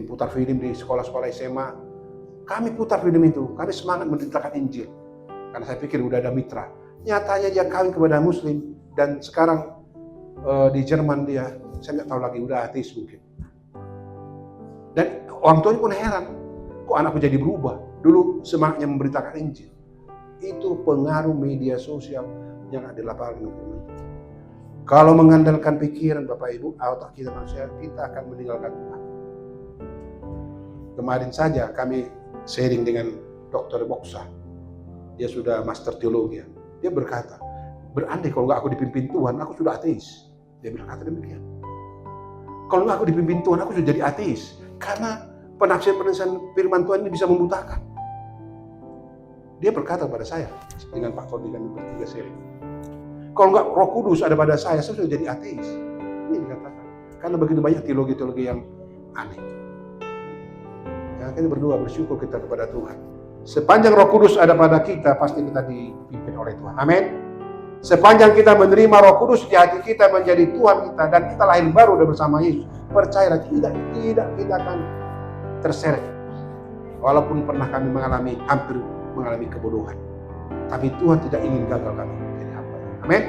Speaker 1: putar film di sekolah-sekolah SMA. Kami putar film itu, kami semangat menceritakan Injil. Karena saya pikir udah ada mitra. Nyatanya dia kawin kepada Muslim, dan sekarang di Jerman dia, saya nggak tahu lagi, udah ateis mungkin. Dan orang tuanya pun heran, kok anakku jadi berubah? Dulu semangatnya memberitakan Injil. Itu pengaruh media sosial yang ada di lapangan. Kalau mengandalkan pikiran Bapak Ibu, otak kita manusia, kita akan meninggalkan Tuhan. Kemarin saja kami sharing dengan Dr. Boksa. Dia sudah master teologi. Dia berkata, berandai kalau nggak aku dipimpin Tuhan, aku sudah ateis. Dia berkata demikian. Kalau nggak aku dipimpin Tuhan, aku sudah jadi ateis. Karena penafsiran firman Tuhan ini bisa membutakan. Dia berkata pada saya, dengan Pak Tony kami bertiga sharing, kalau nggak Roh Kudus ada pada saya sudah jadi ateis. Ini dikatakan. Karena begitu banyak teologi-teologi yang aneh. Ya, kita berdoa bersyukur kita kepada Tuhan. Sepanjang Roh Kudus ada pada kita, pasti kita dipimpin oleh Tuhan. Amin. Sepanjang kita menerima Roh Kudus di hati kita menjadi Tuhan kita, dan kita lahir baru bersama Yesus, percayalah tidak kita akan terseret. Walaupun pernah kami hampir mengalami kebodohan, tapi Tuhan tidak ingin gagal kami menjadi hamba. Amin.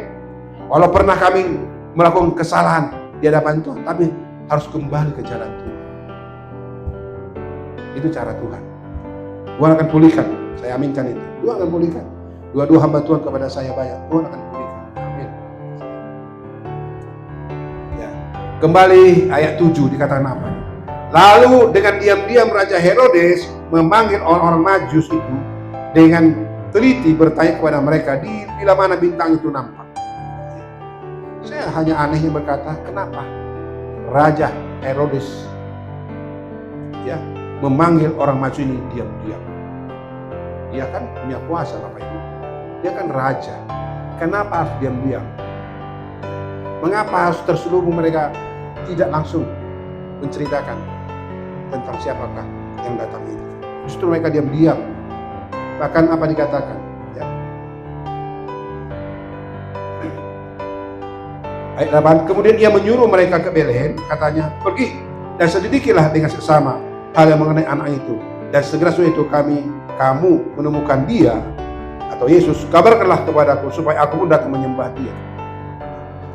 Speaker 1: Walau pernah kami melakukan kesalahan di hadapan Tuhan, tapi harus kembali ke jalan Tuhan. Itu cara Tuhan. Tuhan akan pulihkan. Saya aminkan itu. Tuhan akan pulihkan. Dua-dua hamba Tuhan kepada saya banyak. Tuhan akan pulihkan. Amin. Ya. Kembali ayat 7 dikatakan apa? Lalu dengan diam-diam Raja Herodes memanggil orang-orang Majus itu dengan teliti bertanya kepada mereka bila mana bintang itu nampak. Saya hanya anehnya berkata, kenapa Raja Herodes memanggil orang Majus ini diam-diam? Dia kan punya kuasa Bapak Ibu. Dia kan raja. Kenapa harus diam-diam? Mengapa harus terselubung mereka tidak langsung menceritakan tentang siapakah yang datang itu? Justru mereka diam-diam. Bahkan apa dikatakan? Ya. Ayat 8, kemudian ia menyuruh mereka ke Betlehem, katanya, pergi dan selidikilah dengan seksama hal yang mengenai anak itu. Dan segera sesudah itu kamu menemukan dia atau Yesus, kabarkanlah kepadaku supaya aku pun datang menyembah dia.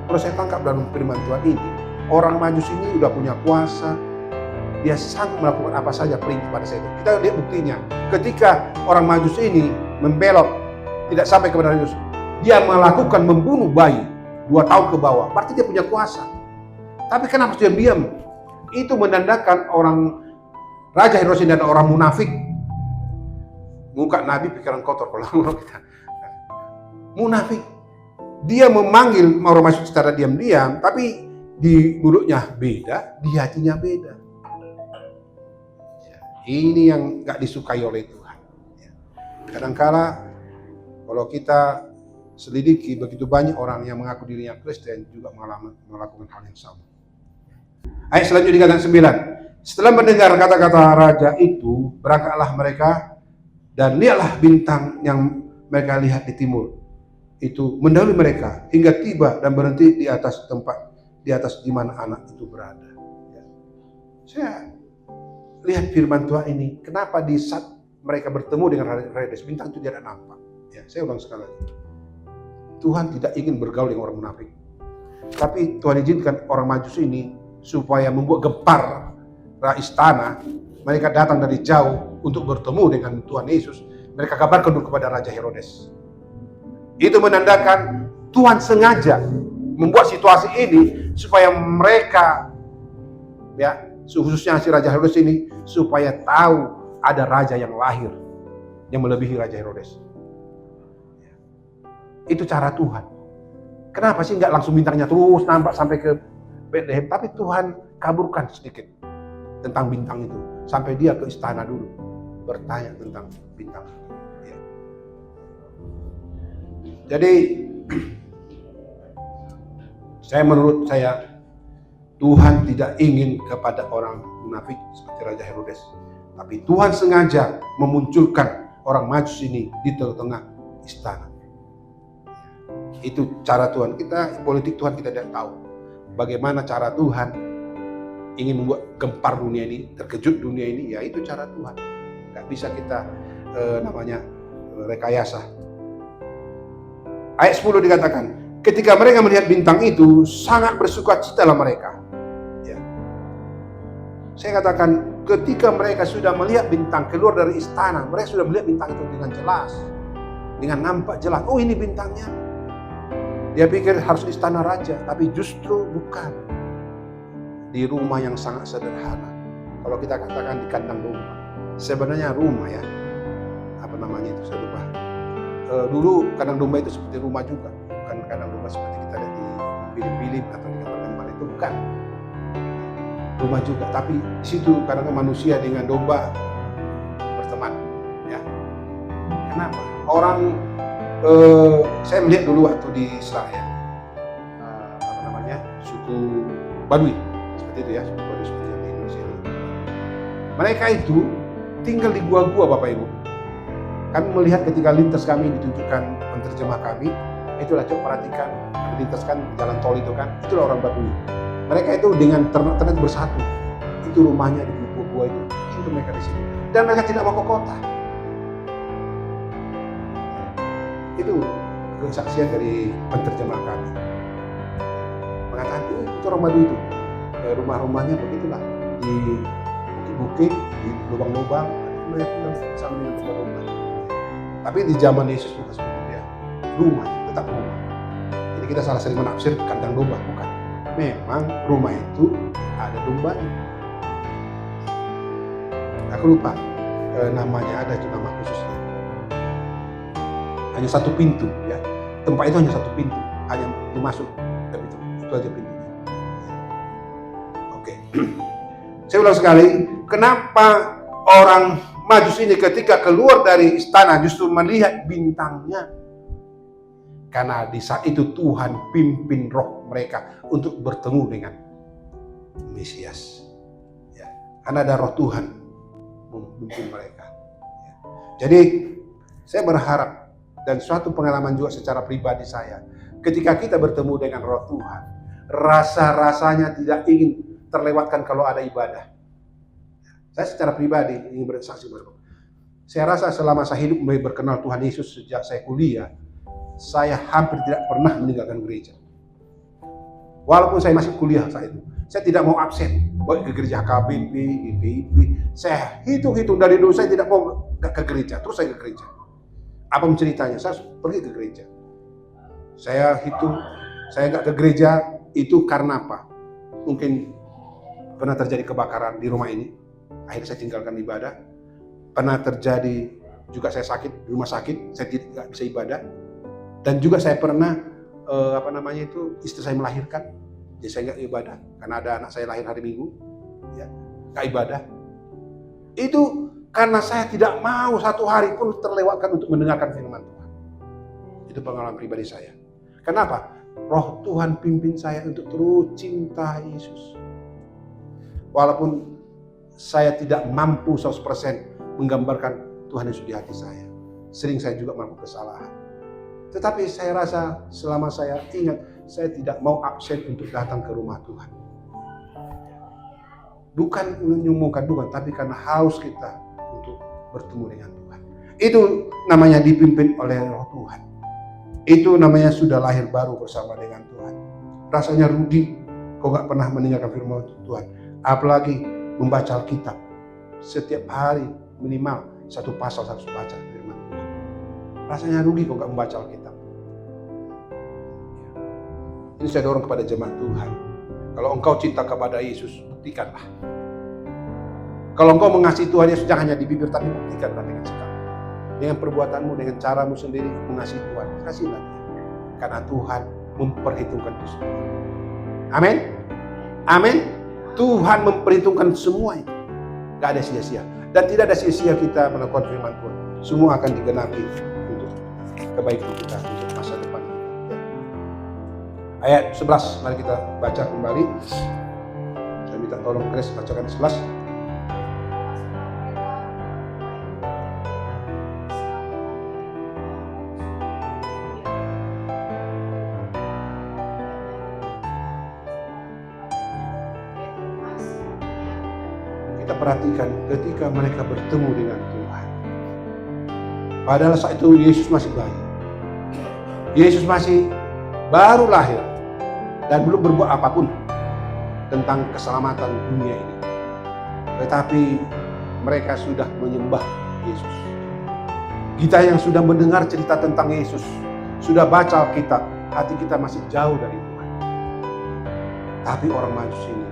Speaker 1: Kalau saya tangkap dalam firman Tuhan ini, orang Majus ini udah punya kuasa. Dia sanggup melakukan apa saja perintah pada saya. Kita lihat buktinya. Ketika orang Majus ini membelot, tidak sampai kepada Yesus, dia melakukan membunuh bayi 2 tahun ke bawah. Berarti dia punya kuasa. Tapi kenapa dia diam? Itu menandakan orang Raja Herodes ini adalah orang munafik. Muka Nabi pikiran kotor kalau kita. Munafik. Dia memanggil orang Majus secara diam-diam, tapi di mulutnya beda, di hatinya beda. Ini yang gak disukai oleh Tuhan. Kadangkala kalau kita selidiki, begitu banyak orang yang mengaku dirinya Kristen juga melakukan hal yang sama. Ayat selanjutnya dikatakan 9. Setelah mendengar kata-kata raja itu, berangkatlah mereka dan lihatlah bintang yang mereka lihat di timur. Itu mendahului mereka hingga tiba dan berhenti di atas tempat, di atas di mana anak itu berada. Saya lihat firman Tuhan ini, kenapa di saat mereka bertemu dengan Herodes, bintang itu tidak nampak. Ya, saya ulang sekali lagi. Tuhan tidak ingin bergaul dengan orang munafik. Tapi Tuhan izinkan orang Majus ini supaya membuat gempar istana. Mereka datang dari jauh untuk bertemu dengan Tuhan Yesus. Mereka kabarkan dulu kepada Raja Herodes. Itu menandakan Tuhan sengaja membuat situasi ini supaya mereka, ya, khususnya si Raja Herodes ini, supaya tahu ada raja yang lahir yang melebihi Raja Herodes. Itu cara Tuhan. Kenapa sih nggak langsung bintangnya terus nampak sampai ke Bethlehem? Tapi Tuhan kaburkan sedikit tentang bintang itu sampai dia ke istana dulu bertanya tentang bintang. Ya. Jadi menurut saya Tuhan tidak ingin kepada orang munafik seperti Raja Herodes, tapi Tuhan sengaja memunculkan orang Majus ini di tengah-tengah istana. Itu cara Tuhan. Kita politik Tuhan kita tidak tahu bagaimana cara Tuhan ingin membuat gempar dunia ini, terkejut dunia ini. Ya itu cara Tuhan. Gak bisa kita rekayasa. Ayat 10 dikatakan, ketika mereka melihat bintang itu, sangat bersukacitalah mereka. Ya. Saya katakan, ketika mereka sudah melihat bintang keluar dari istana, mereka sudah melihat bintang itu dengan jelas, dengan nampak jelas. Oh, ini bintangnya. Dia pikir harus di istana raja, tapi justru bukan. Di rumah yang sangat sederhana. Kalau kita katakan di kandang domba, sebenarnya rumah ya. Apa namanya itu? Saya lupa. Dulu kandang domba itu seperti rumah juga, bukan kandang domba seperti kita lihat di Filipin atau di gambar-gambar itu, bukan. Rumah juga, tapi di situ karena manusia dengan domba berteman, ya. Kenapa? Orang saya melihat dulu waktu di Israel, suku Badui, seperti itu ya, suku Badui seperti di Indonesia. Mereka itu tinggal di gua-gua, Bapak Ibu. Kami melihat ketika lintas kami ditunjukkan penterjemah kami, itulah coba perhatikan, kami lintaskan jalan tol itu kan, itulah orang Badui. Mereka itu dengan ternak bersatu, itu rumahnya di gua-gua itu mereka di sini. Dan mereka tidak mau ke kota. Itu kesaksian dari penterjemah kami. Mengatakan, itu orang Badui itu, rumah-rumahnya begitulah, di bukit-bukit, di lubang-lubang, mereka bersama dengan lubang-lubang. Tapi di zaman Yesus bukan seperti itu ya. Rumah, tetap rumah. Jadi kita salah sering menafsir kandang domba, bukan. Memang rumah itu ada dombanya. Aku lupa namanya, ada itu nama khususnya. Hanya satu pintu ya. Tempat itu hanya satu pintu, hanya dimasuk ke pintu. Itu aja pintunya. Oke. Saya ulang sekali, kenapa orang Majus ini ketika keluar dari istana justru melihat bintangnya? Karena di saat itu Tuhan pimpin roh mereka untuk bertemu dengan Mesias. Ya, karena ada roh Tuhan memimpin mereka. Ya. Jadi saya berharap, dan suatu pengalaman juga secara pribadi saya, ketika kita bertemu dengan roh Tuhan, rasa-rasanya tidak ingin terlewatkan kalau ada ibadah. Saya secara pribadi ingin bersaksi baru. Saya rasa selama saya hidup mulai berkenal Tuhan Yesus sejak saya kuliah, saya hampir tidak pernah meninggalkan gereja. Walaupun saya masih kuliah saat itu, saya tidak mau absen. Baik ke gereja KBP, GPIB, saya hitung-hitung dari dulu saya tidak mau ke gereja, terus saya ke gereja. Apa ceritanya? Saya pergi ke gereja. Saya hitung, saya nggak ke gereja itu karena apa? Mungkin pernah terjadi kebakaran di rumah ini. Akhirnya saya tinggalkan ibadah. Pernah terjadi juga saya sakit di rumah sakit, saya tidak bisa ibadah. Dan juga saya pernah istri saya melahirkan, jadi saya nggak ibadah karena ada anak saya lahir hari Minggu, ya nggak ibadah. Itu karena saya tidak mau satu hari pun terlewatkan untuk mendengarkan firman Tuhan. Itu pengalaman pribadi saya. Kenapa? Roh Tuhan pimpin saya untuk terus cinta Yesus. Walaupun saya tidak mampu 100% menggambarkan Tuhan Yesus di hati saya. Sering saya juga melakukan kesalahan. Tetapi saya rasa selama saya ingat, saya tidak mau absen untuk datang ke rumah Tuhan. Bukan menyombongkan Tuhan, tapi karena haus kita untuk bertemu dengan Tuhan. Itu namanya dipimpin oleh Roh Tuhan. Itu namanya sudah lahir baru bersama dengan Tuhan. Rasanya rugi kau gak pernah meninggalkan firman Tuhan. Apalagi membaca Alkitab. Setiap hari minimal satu pasal harus baca firman Tuhan. Rasanya rugi kau gak membaca Alkitab. Ini saya dorong kepada jemaat Tuhan. Kalau engkau cinta kepada Yesus, buktikanlah. Kalau engkau mengasihi Tuhan Yesus, jangan hanya di bibir, tapi buktikanlah dengan sikap. Dengan perbuatanmu, dengan caramu sendiri mengasihi Tuhan. Kasihlah dia. Karena Tuhan memperhitungkan itu semua. Amin. Amin. Tuhan memperhitungkan semuanya. Gak ada sia-sia. Dan tidak ada sia-sia kita melakukan firman Tuhan. Semua akan digenapi untuk kebaikan kita, untuk masa depan kita. Ayat 11, mari kita baca kembali. Saya minta tolong Grace bacakan 11. Kita perhatikan ketika mereka bertemu dengan Tuhan. Padahal saat itu Yesus masih bayi. Yesus masih baru lahir dan belum berbuat apapun tentang keselamatan dunia ini. Tetapi mereka sudah menyembah Yesus. Kita yang sudah mendengar cerita tentang Yesus, sudah baca Alkitab, hati kita masih jauh dari Tuhan. Tapi orang Majus ini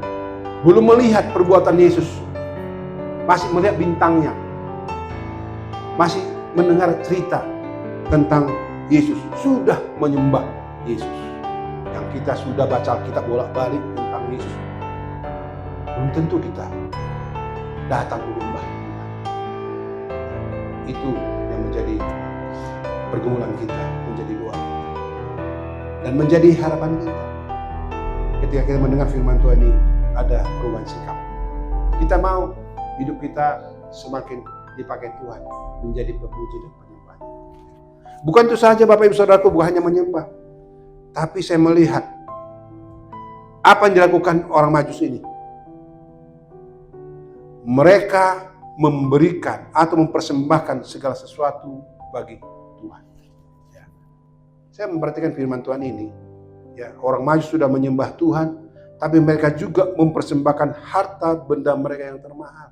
Speaker 1: belum melihat perbuatan Yesus, masih melihat bintangnya, masih mendengar cerita tentang Yesus, sudah menyembah Yesus. Yang kita sudah baca Alkitab bolak-balik tentang Yesus, belum tentu kita datang menyembah Tuhan. Itu yang menjadi pergumulan kita, menjadi doa kita, dan menjadi harapan kita. Ketika kita mendengar firman Tuhan ini, ada perubahan sikap. Kita mau hidup kita semakin dipakai Tuhan menjadi pemuji dan penyembah. Bukan itu saja Bapak Ibu Saudaraku, bukan hanya menyembah, tapi saya melihat apa yang dilakukan orang Majus ini. Mereka memberikan atau mempersembahkan segala sesuatu bagi Tuhan. Ya. Saya memperhatikan firman Tuhan ini. Ya, orang Majus sudah menyembah Tuhan, tapi mereka juga mempersembahkan harta benda mereka yang termahal.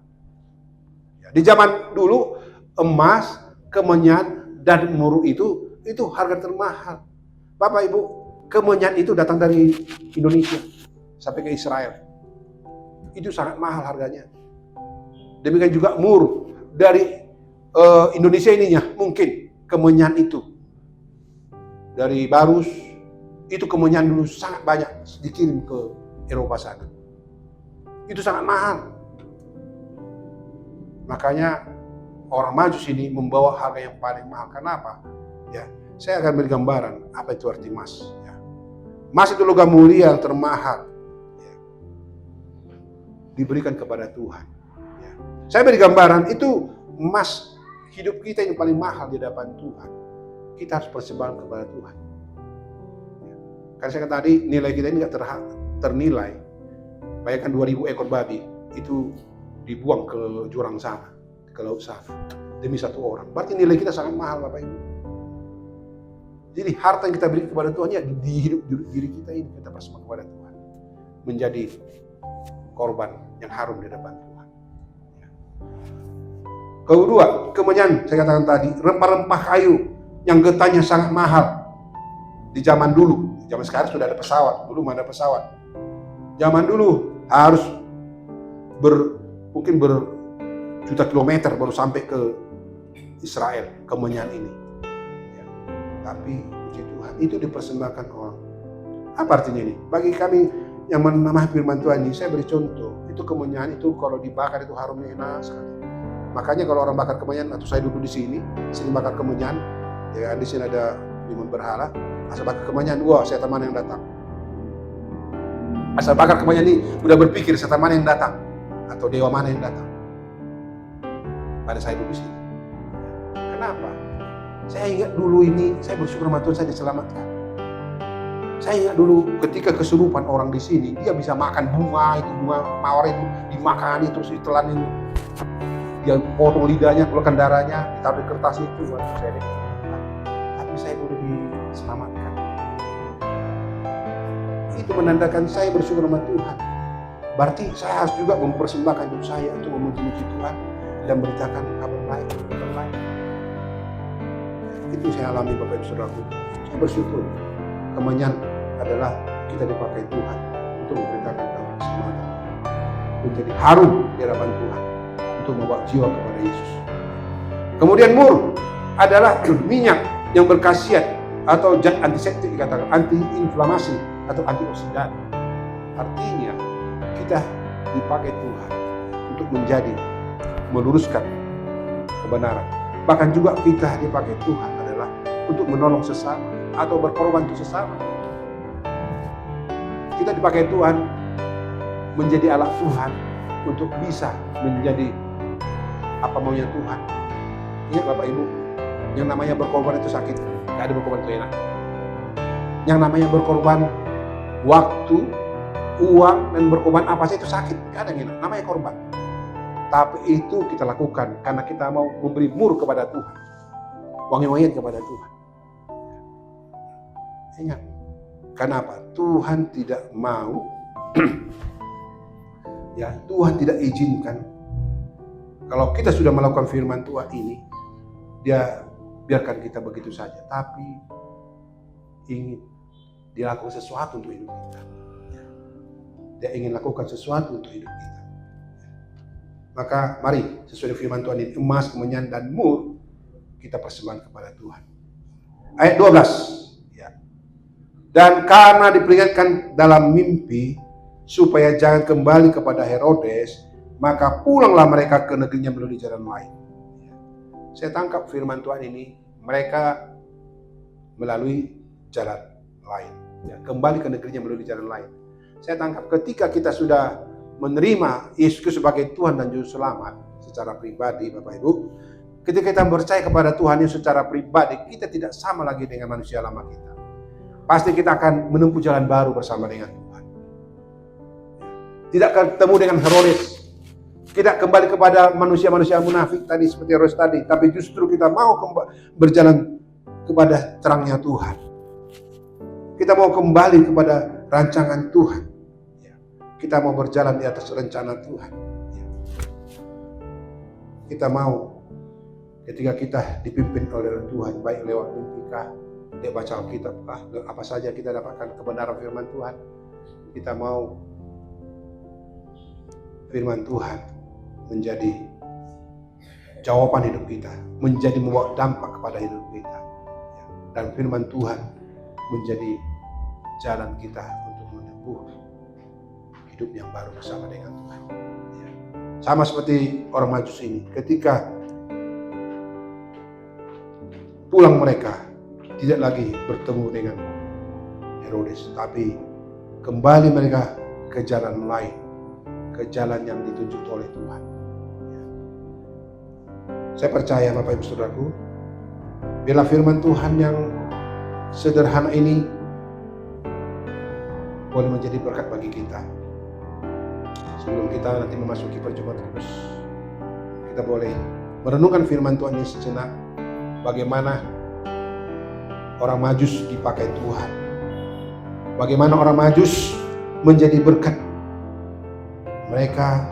Speaker 1: Ya, di zaman dulu emas, kemenyan, dan muruk itu harga termahal. Bapak Ibu, kemenyan itu datang dari Indonesia sampai ke Israel. Itu sangat mahal harganya. Demikian juga mur dari Indonesia ininya, mungkin kemenyan itu dari Barus, itu kemenyan dulu sangat banyak dikirim ke Eropa sana. Itu sangat mahal. Makanya orang Majus ini membawa harga yang paling mahal. Kenapa? Ya, saya akan beri gambaran apa itu arti emas. Ya. Emas itu logam mulia yang termahal. Ya. Diberikan kepada Tuhan. Ya. Saya beri gambaran itu emas hidup kita yang paling mahal di hadapan Tuhan. Kita harus persembahkan kepada Tuhan. Ya. Karena saya kata tadi nilai kita ini tidak ternilai. Bayangkan 2000 ekor babi itu dibuang ke jurang sana, ke laut sana, demi satu orang. Berarti nilai kita sangat mahal Bapak Ibu. Jadi harta yang kita beri kepada Tuhan ya di hidup diri kita ini kita persembahkan kepada Tuhan. Menjadi korban yang harum di hadapan Tuhan. Ya. Kedua, kemenyan saya katakan tadi, rempah-rempah kayu yang getahnya sangat mahal. Di zaman dulu, zaman sekarang sudah ada pesawat, dulu mana ada pesawat. Zaman dulu harus mungkin berjuta kilometer baru sampai ke Israel, kemenyan ini. Ya. Tapi puji Tuhan, itu dipersembahkan orang. Apa artinya ini? Bagi kami yang memahami firman Tuhan ini, saya beri contoh. Itu kemenyan itu kalau dibakar itu harumnya enak sekali. Makanya kalau orang bakar kemenyan, atau saya duduk di sini bakar kemenyan, ya di sini ada limun berhala, asal bakar kemenyan, wah setan mana yang datang. Asal bakar kemenyan ini udah berpikir setan mana yang datang atau dewa mana yang datang. Pada saya duduk di sini. Kenapa? Saya ingat dulu ini, saya bersyukur sama Tuhan saya diselamatkan. Saya ingat dulu ketika kesurupan orang di sini, dia bisa makan bunga mawar itu dimakan terus ditelan itu. Dia potong lidahnya, keluarkan darahnya, ditaruh di kertas itu. Saya tapi saya udah diselamatkan. Itu menandakan saya bersyukur sama Tuhan. Berarti saya harus juga mempersembahkan hidup saya untuk memuji Tuhan dan beritakan kabar baik kepada orang lain. Itu saya alami Bapak Ibu Saudaraku. Saya bersyukur kemenyan adalah kita dipakai Tuhan untuk memberitakan kabar keselamatan, menjadi harum di hadapan Tuhan untuk membawa jiwa kepada Yesus. Kemudian mur adalah minyak yang berkhasiat atau zat antiseptik, dikatakan anti-inflamasi atau antioksidan. Artinya kita dipakai Tuhan untuk menjadi meluruskan kebenaran. Bahkan juga kita dipakai Tuhan adalah untuk menolong sesama atau berkorban untuk sesama. Kita dipakai Tuhan menjadi alat Tuhan untuk bisa menjadi apa maunya Tuhan. Ingat Bapak Ibu, yang namanya berkorban itu sakit. Gak ada berkorban itu enak. Yang namanya berkorban waktu, uang, dan berkorban apa saja itu sakit. Gak ada yang enak, namanya korban. Tapi itu kita lakukan karena kita mau memberi mur kepada Tuhan, wangi-wangian kepada Tuhan. Ingat, kenapa? Tuhan tidak mau, ya Tuhan tidak izinkan kalau kita sudah melakukan firman Tuhan ini, Dia biarkan kita begitu saja. Tapi ingin Dia lakukan sesuatu untuk hidup kita. Dia ingin lakukan sesuatu untuk hidup kita. Maka mari sesuai firman Tuhan ini, emas, kemenyan, dan mur kita persembahkan kepada Tuhan. Ayat 12. Ya. Dan karena diperingatkan dalam mimpi supaya jangan kembali kepada Herodes, maka pulanglah mereka ke negerinya melalui jalan lain. Ya. Saya tangkap firman Tuhan ini, mereka melalui jalan lain. Ya, kembali ke negerinya melalui jalan lain. Saya tangkap ketika kita sudah menerima Yesus sebagai Tuhan dan Juru Selamat secara pribadi, Bapak Ibu, ketika kita percaya kepada Tuhan yang secara pribadi, kita tidak sama lagi dengan manusia lama kita. Pasti kita akan menempuh jalan baru bersama dengan Tuhan. Tidak ketemu dengan Herodes, tidak kembali kepada manusia-manusia munafik tadi seperti Herodes tadi, tapi justru kita mau berjalan kepada terangnya Tuhan. Kita mau kembali kepada rancangan Tuhan. Kita mau berjalan di atas rencana Tuhan. Kita mau ketika kita dipimpin oleh Tuhan, baik lewat mimpi kah, dia baca Alkitab kah, apa saja kita dapatkan kebenaran firman Tuhan. Kita mau firman Tuhan menjadi jawaban hidup kita, menjadi membawa dampak kepada hidup kita. Dan firman Tuhan menjadi jalan kita untuk menempuh hidup yang baru bersama dengan Tuhan. Ya. Sama seperti orang Majus ini, ketika pulang mereka tidak lagi bertemu dengan Herodes, tapi kembali mereka ke jalan lain, ke jalan yang ditunjuk oleh Tuhan. Ya. Saya percaya Bapak Ibu Saudaraku, biarlah firman Tuhan yang sederhana ini boleh menjadi berkat bagi kita. Sebelum kita nanti memasuki perjumpaan kudus, kita boleh merenungkan firman Tuhan ini sejenak. Bagaimana orang Majus dipakai Tuhan, bagaimana orang Majus menjadi berkat. Mereka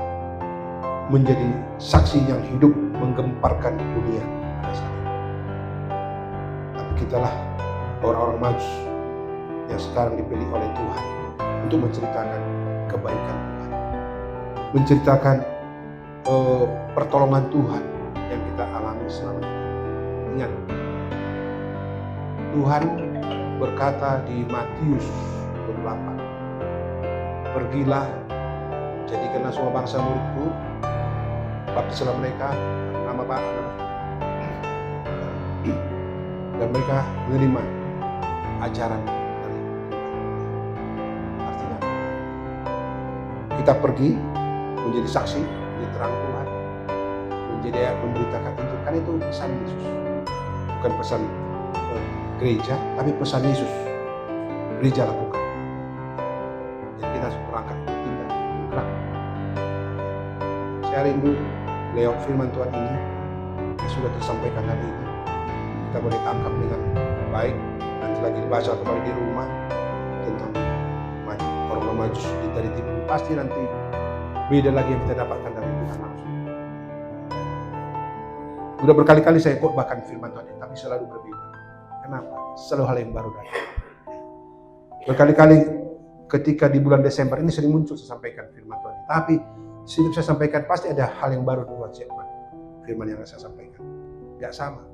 Speaker 1: menjadi saksi yang hidup menggemparkan dunia pada saat itu. Tapi kitalah orang-orang Majus yang sekarang dipilih oleh Tuhan untuk menceritakan kebaikan Tuhan, menceritakan pertolongan Tuhan yang kita alami selama ini. Ingat, Tuhan berkata di Matius 28, pergilah, jadikanlah semua bangsa muridku, baptislah mereka nama Bapa dan mereka menerima ajaran dari Tuhan. Artinya kita pergi menjadi saksi, menjadi terang Tuhan, menjadi memberitakan itu. Kan itu pesan Yesus, bukan pesan gereja, tapi pesan Yesus. Gereja lakukan. Jadi kita berangkat bertindak, bergerak. Saya rindu lewat firman Tuhan ini yang sudah tersampaikan hari ini, kita boleh tangkap dengan baik. Nanti lagi dibaca kembali di rumah tentang orang Majus dari timur. Pasti nanti beda lagi yang kita dapatkan dari Tuhan langsung. Sudah berkali-kali saya khotbahkan firman Tuhan ini, tapi selalu berbeda. Kenapa? Selalu hal yang baru datang. Berkali-kali ketika di bulan Desember ini sering muncul saya sampaikan firman Tuhan. Tapi setiap saya sampaikan pasti ada hal yang baru Tuhan siapkan. Firman yang saya sampaikan. Gak sama.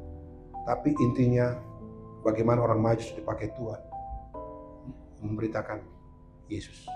Speaker 1: Tapi intinya bagaimana orang maju dipakai Tuhan memberitakan Yesus.